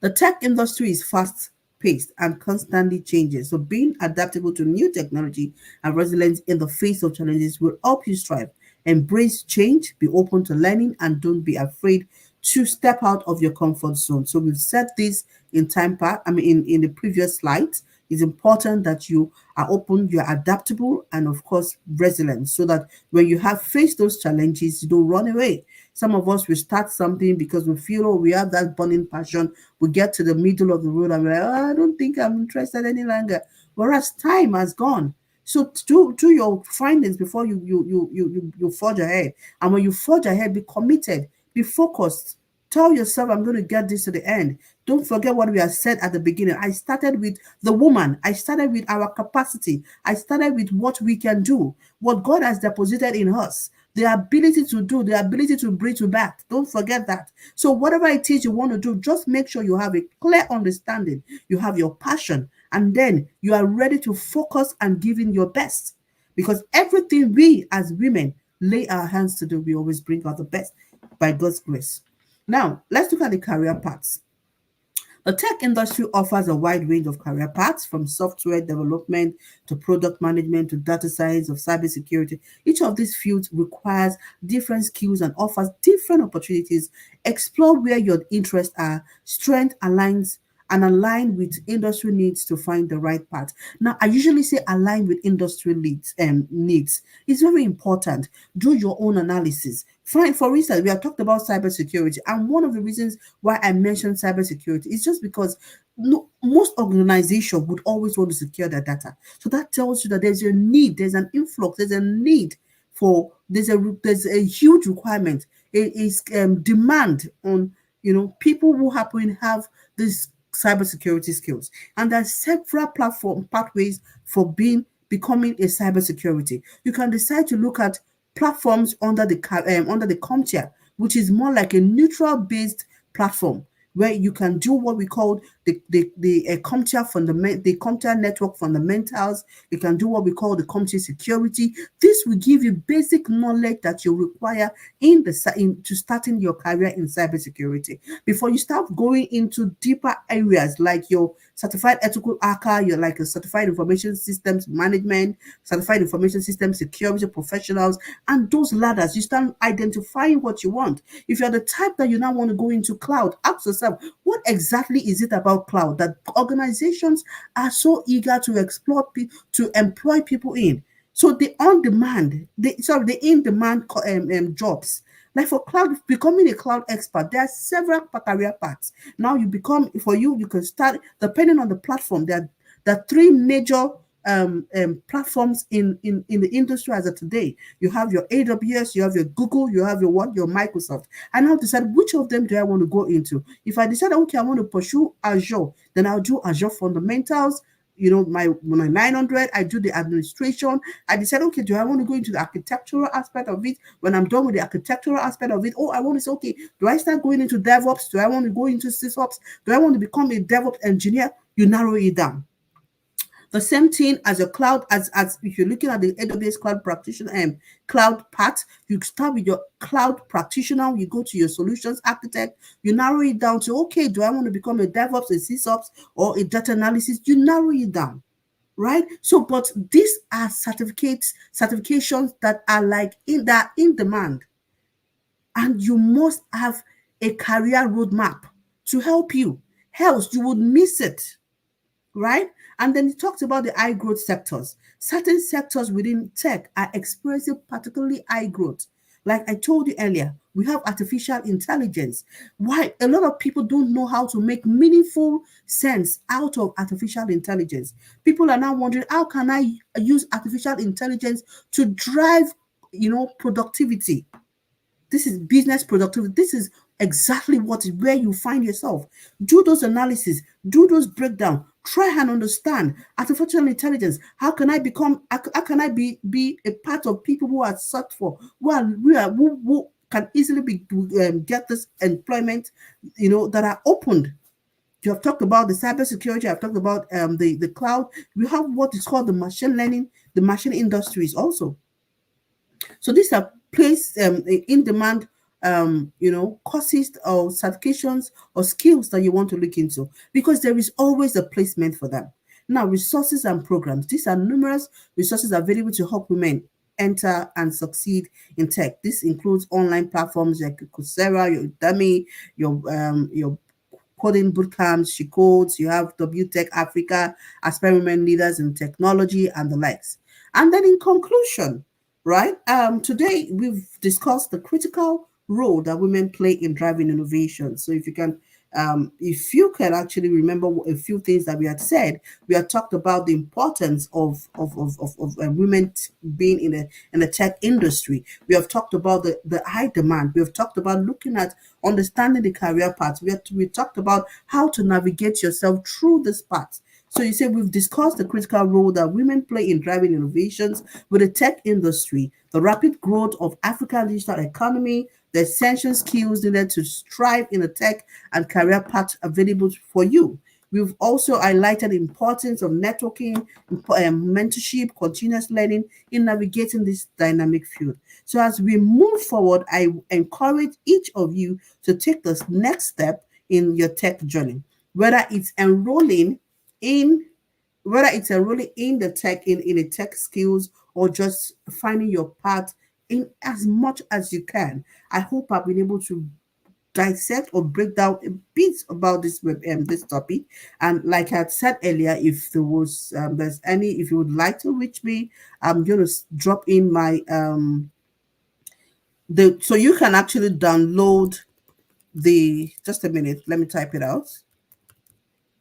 The tech industry is fast paced and constantly changing. So being adaptable to new technology and resilience in the face of challenges will help you strive. Embrace change, be open to learning, and don't be afraid to step out of your comfort zone. So we've said this in time part, in the previous slides. It's important that you are open, you're adaptable, and of course resilient, so that when you have faced those challenges, you don't run away. Some of us will start something because we feel, oh, we have that burning passion. We get to the middle of the road and we're like, oh, I don't think I'm interested any longer. Whereas time has gone. So do your findings before you forge ahead. And when you forge ahead, be committed, be focused. Tell yourself, I'm going to get this to the end. Don't forget what we have said at the beginning. I started with the woman. I started with our capacity. I started with what we can do, what God has deposited in us, the ability to do, the ability to breathe to back. Don't forget that. So whatever it is you want to do, just make sure you have a clear understanding. You have your passion, and then you are ready to focus and give in your best. Because everything we as women lay our hands to do, we always bring out the best by God's grace. Now, let's look at the career paths. The tech industry offers a wide range of career paths, from software development to product management to data science of cybersecurity. Each of these fields requires different skills and offers different opportunities. Explore where your interests are, strength aligns and align with industry needs to find the right path. Now, I usually say align with industry needs. It's very important. Do your own analysis. For instance, we have talked about cybersecurity, and one of the reasons why I mentioned cybersecurity is just because no, most organizations would always want to secure their data. So that tells you that there's a need, there's an influx, there's a need for there's a huge requirement. It is demand on people who happen to have this cybersecurity skills, and there's several platform pathways for becoming a cybersecurity. You can decide to look at platforms under the CompTIA, which is more like a neutral based platform where you can do what we call the CompTIA the CompTIA network fundamentals. You can do what we call the CompTIA security. This will give you basic knowledge that you require to starting your career in cybersecurity. Before you start going into deeper areas like your certified ethical hacker, you're like a certified information systems management, certified information systems security professionals, and those ladders, you start identifying what you want. If you're the type that you now want to go into cloud, ask yourself, what exactly is it about cloud that organizations are so eager to explore, to employ people in? So the on-demand, the in-demand jobs. Like for cloud, becoming a cloud expert, there are several career paths. Now you can start, depending on the platform. There are three major platforms in the industry as of today. You have your AWS, you have your Google, you have your Microsoft. I now decide which of them do I want to go into. If I decide, okay, I want to pursue Azure, then I'll do Azure fundamentals. My 900, I do the administration. I decide, okay, do I want to go into the architectural aspect of it? When I'm done with the architectural aspect of it, I want to say, okay, do I start going into DevOps? Do I want to go into SysOps? Do I want to become a DevOps engineer? You narrow it down. The same thing as your cloud, as if you're looking at the AWS cloud practitioner and cloud path, you start with your cloud practitioner, you go to your solutions architect, you narrow it down to, okay, do I want to become a DevOps, a SysOps, or a data analysis? You narrow it down, right? So, but these are certifications that are in demand, and you must have a career roadmap to help you. Else, you would miss it, right? And then he talked about the high growth sectors. Certain sectors within tech are experiencing particularly high growth. Like I told you earlier, we have artificial intelligence. Why? A lot of people don't know how to make meaningful sense out of artificial intelligence. People are now wondering, how can I use artificial intelligence to drive productivity. This is business productivity. This is exactly where you find yourself. Do those analysis, do those breakdown, try and understand artificial intelligence. How can I become? How can I be a part of people who are sought for, who can easily get this employment, that are opened. You have talked about the cybersecurity. I've talked about the cloud. We have what is called the machine learning, the machine industries also. So these are placed in demand, courses or certifications or skills that you want to look into, because there is always a placement for them. Now, resources and programs. These are numerous resources available to help women enter and succeed in tech. This includes online platforms like Coursera, your Udemy, your coding bootcamps, she codes, you have WTech Africa, experiment leaders in technology and the likes. And then in conclusion, right, today we've discussed the critical role that women play in driving innovation. So if you can actually remember a few things that we had said, we had talked about the importance of women being in the tech industry. We have talked about the high demand. We have talked about looking at understanding the career path. We talked about how to navigate yourself through this path. So you say we've discussed the critical role that women play in driving innovations with the tech industry, the rapid growth of African digital economy, the essential skills needed to strive in the tech and career path available for you. We've also highlighted the importance of networking, mentorship, continuous learning in navigating this dynamic field. So as we move forward, I encourage each of you to take this next step in your tech journey, whether it's enrolling in the tech in a tech skills, or just finding your path in as much as you can. I hope I've been able to dissect or break down a bit about this topic. And like I had said earlier, if if you would like to reach me, I'm gonna drop in my the so you can actually download the just a minute. Let me type it out.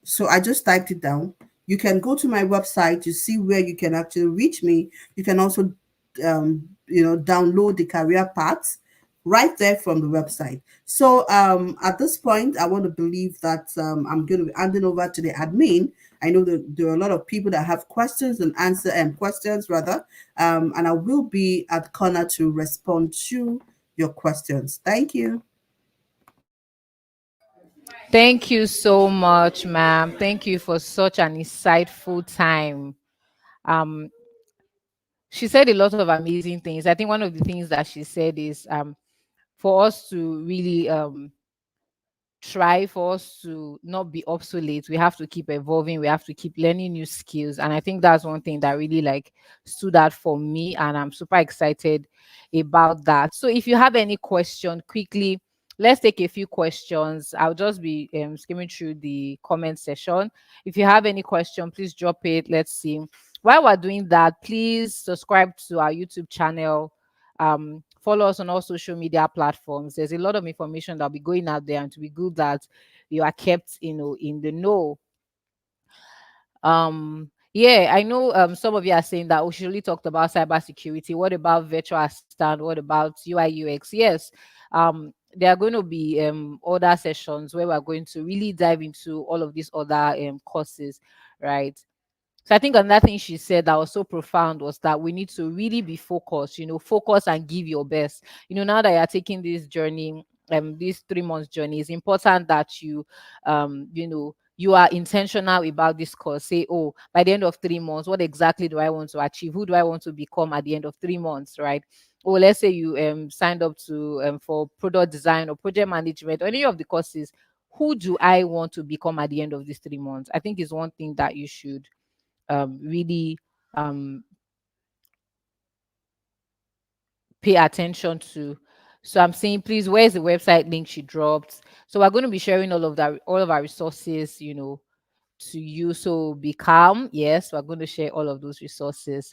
So I just typed it down. You can go to my website to see where you can actually reach me. You can also, download the career paths right there from the website. So at this point, I want to believe that I'm going to be handing over to the admin. I know that there are a lot of people that have questions and questions rather, and I will be at corner to respond to your questions. Thank you. Thank you so much, ma'am. Thank you for such an insightful time. Um, she said a lot of amazing things. I think one of the things that she said is for us to really try for us to not be obsolete, we have to keep evolving, we have to keep learning new skills. And I think that's one thing that really like stood out for me, and I'm super excited about that. So if you have any question, quickly, let's take a few questions. I'll just be skimming through the comment session. If you have any question, please drop it. Let's see. While we're doing that, please subscribe to our YouTube channel. Follow us on all social media platforms. There's a lot of information that'll be going out there, and to be good that you are kept, in the know. Yeah, I know some of you are saying that we surely talked about cybersecurity. What about virtual assistant? What about UI UX? Yes. There are going to be other sessions where we're going to really dive into all of these other courses, right? So I think another thing she said that was so profound was that we need to really be focused, focus and give your best. Now that you're taking this journey, this 3 months journey, it's important that you are intentional about this course. Say, oh, by the end of 3 months, what exactly do I want to achieve? Who do I want to become at the end of 3 months, right? Or let's say you signed up to for product design or project management or any of the courses. Who do I want to become at the end of these 3 months? I think is one thing that you should really um, pay attention to. So I'm saying, please, where's the website link she dropped? So we're going to be sharing all of our resources, to you. So be calm. Yes, we're going to share all of those resources.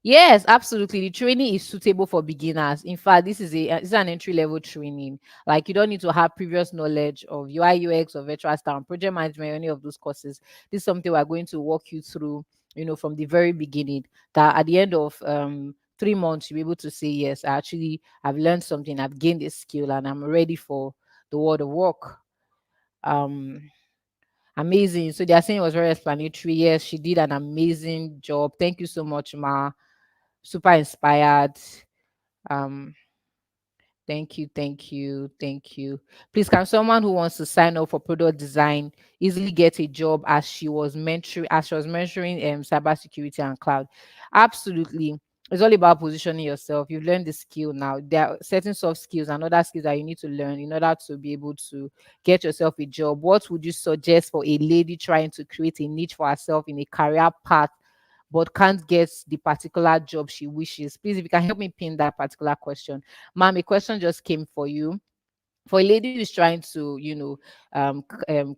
Yes, absolutely. The training is suitable for beginners. In fact, this is an entry level training. Like, you don't need to have previous knowledge of UI UX or virtual staff, project management, or any of those courses. This is something we're going to walk you through, from the very beginning. That at the end of 3 months you'll be able to say, yes, I've learned something, I've gained a skill, and I'm ready for the world of work. Um, Amazing. So they are saying it was very explanatory. Yes, she did an amazing job. Thank you so much, Ma. Super inspired. Um, Thank you, thank you, thank you. Please, can someone who wants to sign up for product design easily get a job as she was mentoring cybersecurity and cloud? Absolutely. It's all about positioning yourself. You've learned the skill now. There are certain soft skills and other skills that you need to learn in order to be able to get yourself a job. What would you suggest for a lady trying to create a niche for herself in a career path but can't get the particular job she wishes? Please, if you can help me pin that particular question. Ma'am, a question just came for you. For a lady who's trying to,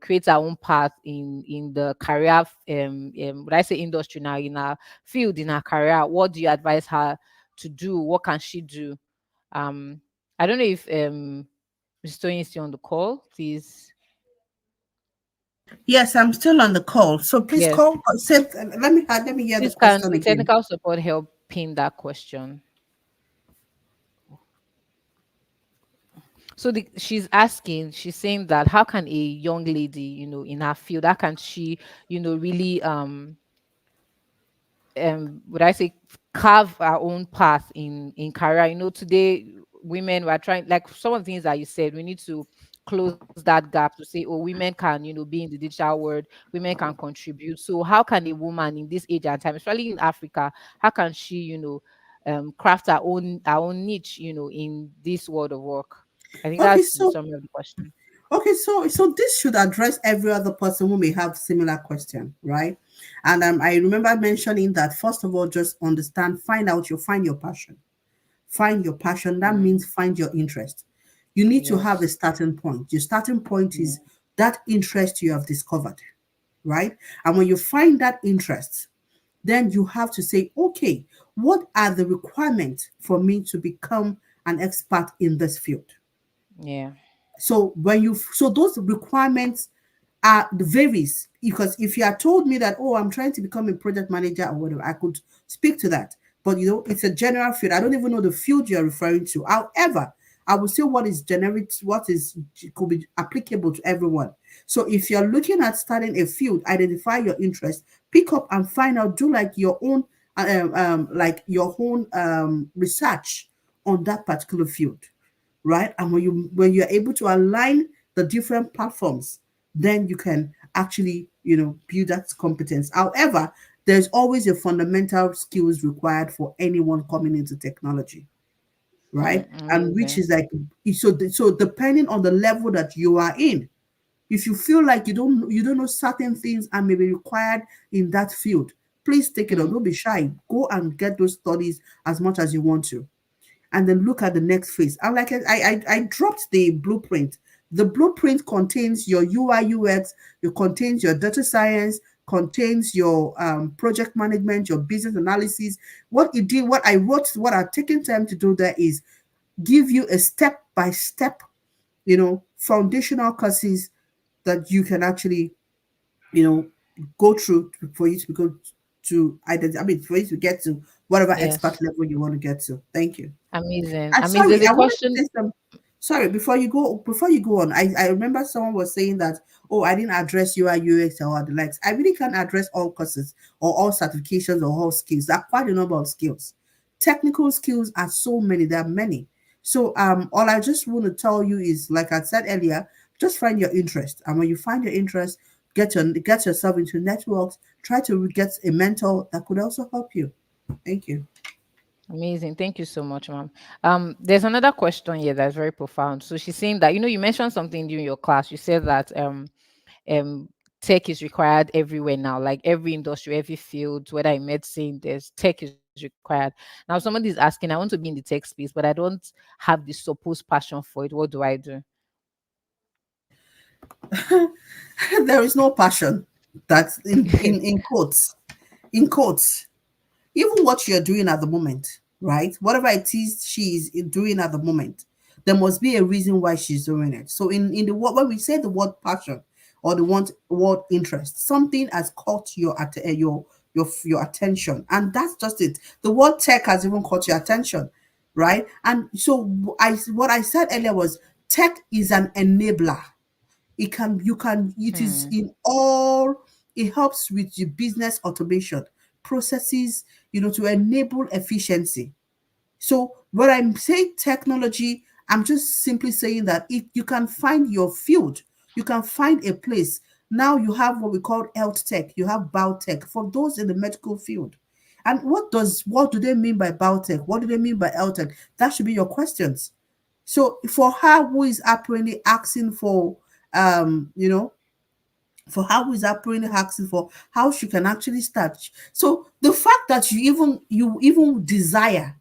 create her own path in the career, would I say industry now, in her field, in her career, what do you advise her to do? What can she do? Um, I don't know if Mr. Tony is still on the call. Please, Yes, I'm still on the call. So please yes. call. Let me hear the Please, can question the again. technical support help pin that question? So she's asking, she's saying that how can a young lady, in her field, how can she, really would I say carve our own path in career? Today women were trying, like some of the things that you said, we need to close that gap to say, oh, women can, be in the digital world, women can contribute. So how can a woman in this age and time, especially in Africa, how can she, craft her own niche, in this world of work? I think Okay, that's the so summary of the question. this should address every other person who may have similar question, right? And I remember mentioning that first of all, just understand, find your passion. Find your passion. That Mm, means find your interest. You need to have a yes. starting point. Your starting point Mm, is that interest you have discovered, right? And when you find that interest, then you have to say, okay, what are the requirements for me to become an expert in this field? yeah. So those requirements are varies, because if you had told me that, oh, I'm trying to become a project manager or whatever, I could speak to that. But it's a general field. I don't even know the field you're referring to. However, I would say what is generic, what is could be applicable to everyone. So if you're looking at starting a field, identify your interest, pick up and find out, do like your own research on that particular field, right? And when you're able to align the different platforms, then you can actually, build that competence. However, there's always a fundamental skills required for anyone coming into technology, right? And which Amazing. is like, so depending on the level that you are in, if you feel like you don't know certain things and may be required in that field, please take it on. Mm, Don't be shy. Go and get those studies as much as you want to, and then look at the next phase. I dropped the blueprint. The blueprint contains your UI UX, it contains your data science, contains your project management, your business analysis. What I wrote, what I've taken time to do there is give you a step by step, foundational courses that you can actually, you know, go through for you to go to identity. I mean, for you to get to whatever expert yes. level you want to get to. Thank you. Amazing. And I mean, sorry, there's a I wanted to question. say some. Sorry, before you go on, I remember someone was saying that, oh, I didn't address UI UX or the likes. I really can't address all courses or all certifications or all skills. There are quite a number of skills. Technical skills are so many. There are many. So all I just want to tell you is, like I said earlier, just find your interest. And when you find your interest, get yourself into networks. Try to get a mentor that could also help you. Thank you. Amazing. Thank you so much, ma'am. There's another question here that's very profound. So she's saying that, you mentioned something during your class. You said that um tech is required everywhere now, like every industry, every field, whether in medicine, there's tech is required. Now somebody's asking, I want to be in the tech space, but I don't have the supposed passion for it. What do I do? There is no passion. That's in quotes. In quotes. Even what you're doing at the moment, right? Whatever it is she is doing at the moment, there must be a reason why she's doing it. So in the word, when we say the word passion or the word interest, something has caught your attention. And that's just it. The word tech has even caught your attention, right? And so I what I said earlier was tech is an enabler. It is in all, it helps with the business automation processes, to enable efficiency. So when I'm saying technology, I'm just simply saying that if you can find your field, you can find a place. Now you have what we call health tech, you have biotech for those in the medical field. And what do they mean by biotech? What do they mean by health tech? That should be your questions. So for her who is apparently asking for for her who is apparently asking for how she can actually start. So the fact that you even desire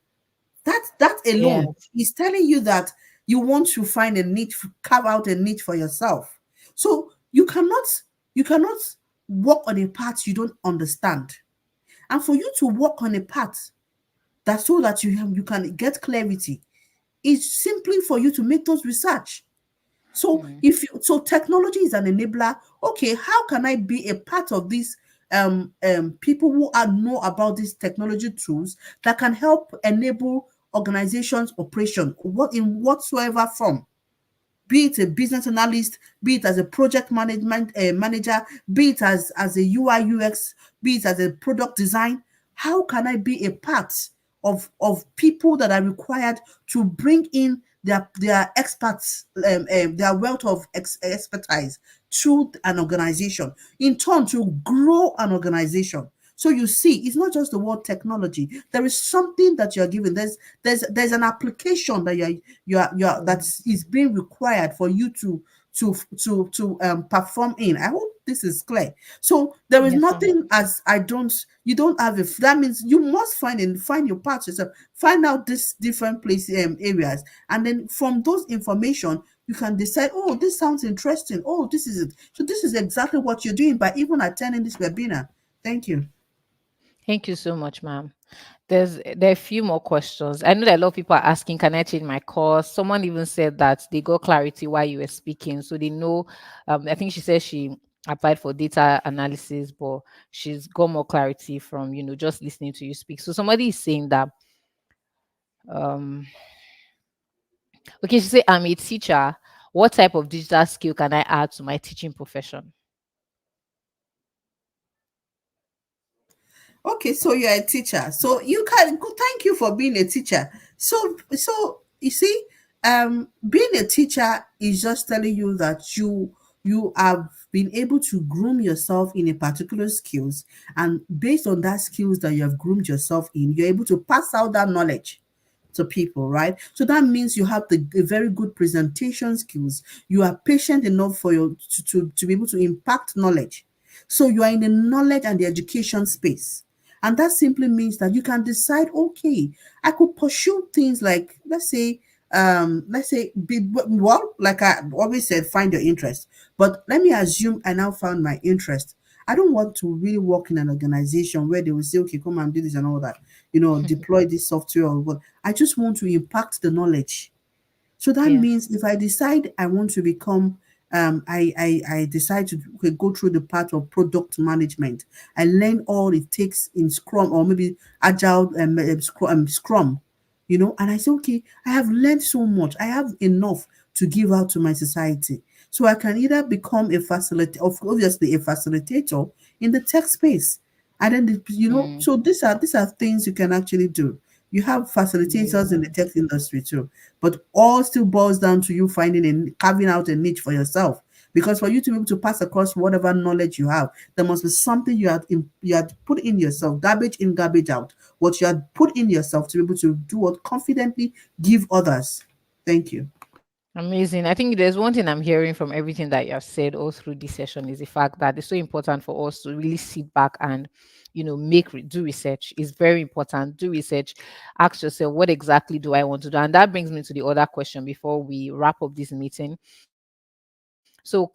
that alone Yes. is telling you that you want to find a niche, carve out a niche for yourself. So you cannot walk on a path you don't understand. And for you to walk on a path that so that you can get clarity is simply for you to make those research. So technology is an enabler. Okay, how can I be a part of these people who are know about these technology tools that can help enable organizations operation what in whatsoever form, be it a business analyst, be it as a project management manager, be it as a UI UX, be it as a product design. How can I be a part of people that are required to bring in their experts, their wealth of expertise through an organization, in turn to grow an organization. So you see, it's not just the word technology. There is something that you're given. There's an application that you're that is being required for you to perform in. I hope this is clear. So there is Yes, ma'am. nothing as I don't you don't have a that means you must find your path yourself, find out these different places areas, and then from those information you can decide, oh, this sounds interesting, oh, this is it. So this is exactly what you're doing by even attending this webinar. Thank you. Thank you so much, ma'am. There are a few more questions. I know that a lot of people are asking, can I change my course? Someone even said that they got clarity while you were speaking. So they know, I think she said she applied for data analysis, but she's got more clarity from, just listening to you speak. So somebody is saying that, um, okay, she said, I'm a teacher. What type of digital skill can I add to my teaching profession? Okay, so you're a teacher. So you can thank you for being a teacher. So you see, being a teacher is just telling you that you have been able to groom yourself in a particular skills, and based on that skills that you have groomed yourself in, you're able to pass out that knowledge to people, right? So that means you have a very good presentation skills. You are patient enough for your to be able to impact knowledge. So you are in the knowledge and the education space. And that simply means that you can decide, okay, I could pursue things like, let's say, well, like I always said, find your interest. But let me assume I now found my interest. I don't want to really work in an organization where they will say, okay, come and do this and all that, deploy this software or what. I just want to impact the knowledge. So that Yes. means if I decide I want to become, I decide to okay, go through the path of product management. I learn all it takes in Scrum or maybe Agile Scrum, and I say, okay, I have learned so much. I have enough to give out to my society. So I can either become a facilitator, obviously a facilitator in the tech space. And then, Mm, so these are things you can actually do. You have facilitators in the amazing. tech industry too, but all still boils down to you finding and carving out a niche for yourself. Because for you to be able to pass across whatever knowledge you have, there must be something you had put in yourself, garbage in, garbage out. What you had put in yourself to be able to do what confidently give others. Thank you. Amazing. I think there's one thing I'm hearing from everything that you have said all through this session is the fact that it's so important for us to really sit back and, do research. It's very important. Do research. Ask yourself, what exactly do I want to do? And that brings me to the other question before we wrap up this meeting. So,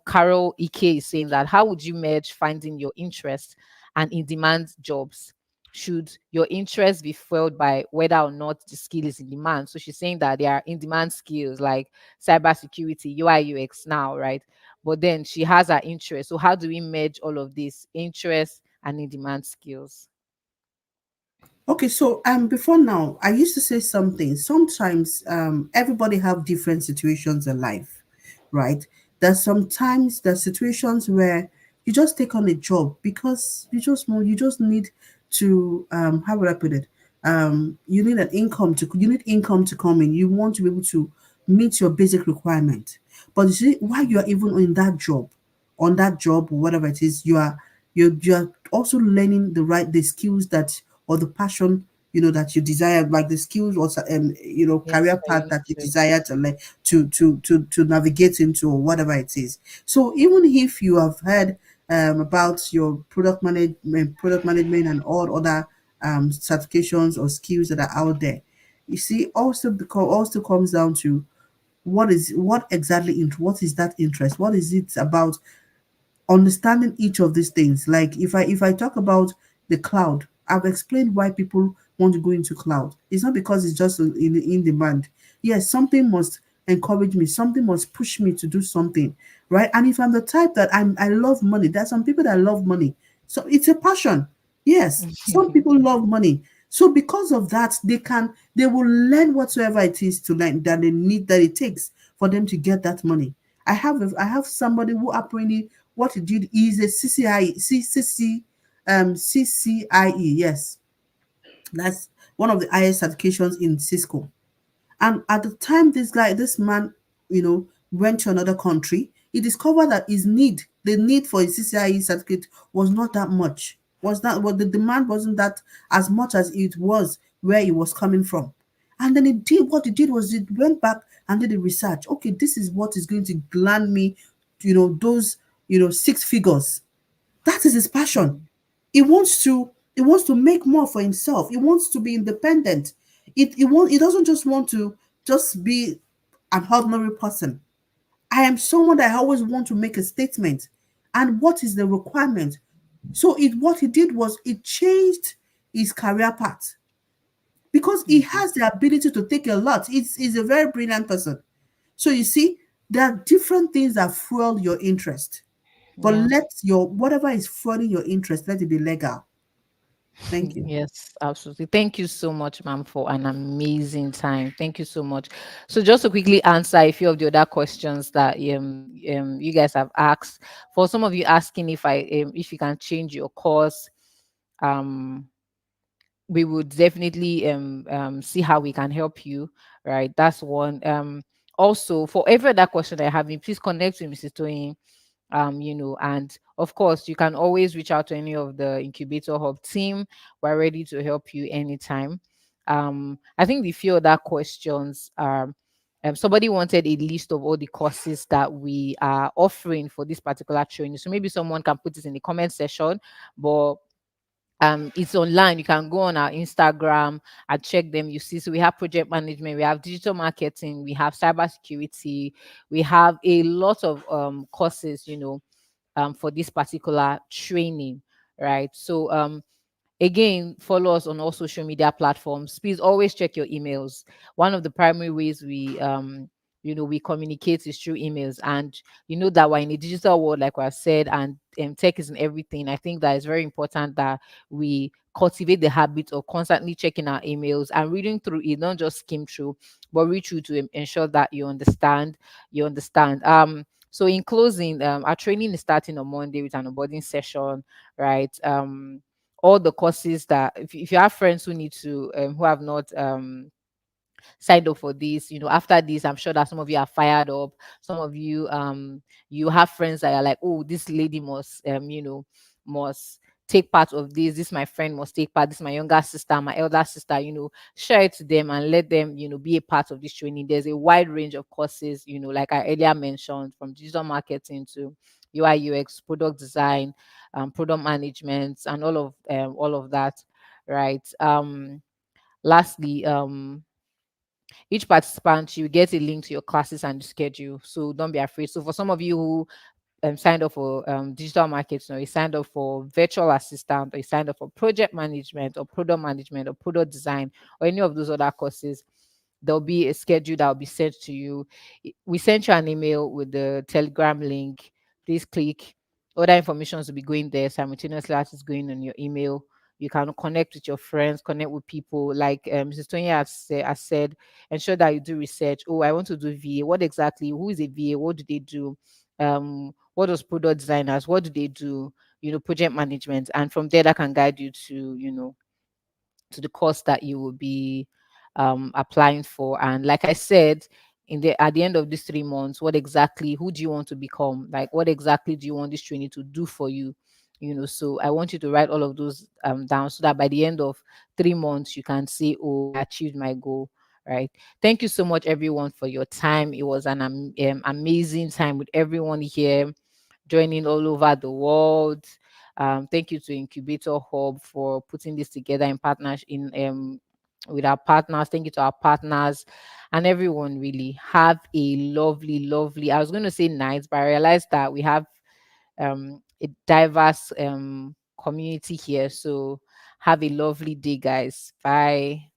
Carol Ike is saying that how would you merge finding your interest and in-demand jobs? Should your interest be fueled by whether or not the skill is in demand? So she's saying that there are in-demand skills like cybersecurity, UI, UX now, right? But then she has her interest. So how do we merge all of this interest and in-demand skills. Okay, so before now, I used to say something. Sometimes everybody have different situations in life, right? There's sometimes there's situations where you just take on a job because you just need to how would I put it? You need an income to you need income to come in. You want to be able to meet your basic requirement. But you see, while you are even in that job, on that job or whatever it is, you are also learning the skills that or the passion that you desire, like the skills or Yes, career I path used that you to. desire to learn to navigate into or whatever it is. So even if you have heard about your product management and all other certifications or skills that are out there, you see also comes down to what is that interest, what is it about understanding each of these things. Like if I talk about the cloud, I've explained why people want to go into cloud. It's not because it's just in demand. Yes, something must encourage me, something must push me to do something, right? And if I'm the type that I love money, there's some people that love money, so it's a passion. Yes, some people love money. So because of that, they will learn whatsoever it is to learn that they need that it takes for them to get that money. I have somebody who apparently what he did is a CCIE. Yes, that's one of the highest certifications in Cisco. And at the time, this man, went to another country, he discovered that the need for a CCIE certificate was not that much. The demand wasn't that as much as it was where he was coming from. And then what he did was he went back and did the research. Okay, this is what is going to land me, those, six figures. That is his passion. He wants to make more for himself. He wants to be independent. He doesn't just want to just be an ordinary person. I am someone that I always want to make a statement. And what is the requirement? So what he did was it changed his career path because he has the ability to take a lot. He's a very brilliant person. So you see, there are different things that fuel your interest. But Yeah. let your whatever is fueling your interest, let it be legal. Thank you. Yes, absolutely. Thank you so much, ma'am, for an amazing time. Thank you so much. So, just to quickly answer a few of the other questions that you guys have asked. For some of you asking if you can change your course, um, we would definitely see how we can help you. Right, that's one. Also, for every other question I have, please connect with Mrs. Toyin, and of course you can always reach out to any of the Incubator Hub team. We're ready to help you anytime. I think the few other questions are, somebody wanted a list of all the courses that we are offering for this particular training, so maybe someone can put it in the comment section. But it's online. You can go on our Instagram and check them. You see, so we have project management, we have digital marketing, we have cybersecurity, we have a lot of courses, for this particular training, right? So again, follow us on all social media platforms. Please always check your emails. One of the primary ways we communicate is through emails. And you know that we're in a digital world, like I said, and tech is in everything. I think that it's very important that we cultivate the habit of constantly checking our emails and reading through it, not just skim through, but read through to ensure that you understand. So in closing, our training is starting on Monday with an onboarding session, right? All the courses that if you have friends who need to who have not signed up for this, after this, I'm sure that some of you are fired up. Some of you you have friends that are like, oh, this lady must take part of this my friend must take part, this my younger sister, my elder sister, share it to them and let them be a part of this training. There's a wide range of courses, like I earlier mentioned, from digital marketing to UI UX, product design, product management, and all of that, right? Lastly, each participant, you get a link to your classes and the schedule, so don't be afraid. So for some of you who signed up for digital marketing, or you signed up for virtual assistant, or you signed up for project management or product design, or any of those other courses, there'll be a schedule that will be sent to you. We sent you an email with the Telegram link. Please click other information will be going there simultaneously as it's going on your email. You can connect with your friends, connect with people. Like Mrs. Tony has said, ensure that you do research. Oh, I want to do VA. What exactly? Who is a VA? What do they do? What does product designers? What do they do? Project management, and from there that can guide you to to the course that you will be applying for. And like I said, at the end of these 3 months, what exactly, who do you want to become? Like, what exactly do you want this training to do for you? So I want you to write all of those down, so that by the end of 3 months you can say, oh, I achieved my goal. Right. Thank you so much, everyone, for your time. It was an amazing time with everyone here joining all over the world. Thank you to Incubator Hub for putting this together in partnership with our partners. Thank you to our partners and everyone. Really have a lovely, lovely. I was going to say night, but I realized that we have a diverse community here. So have a lovely day, guys. Bye.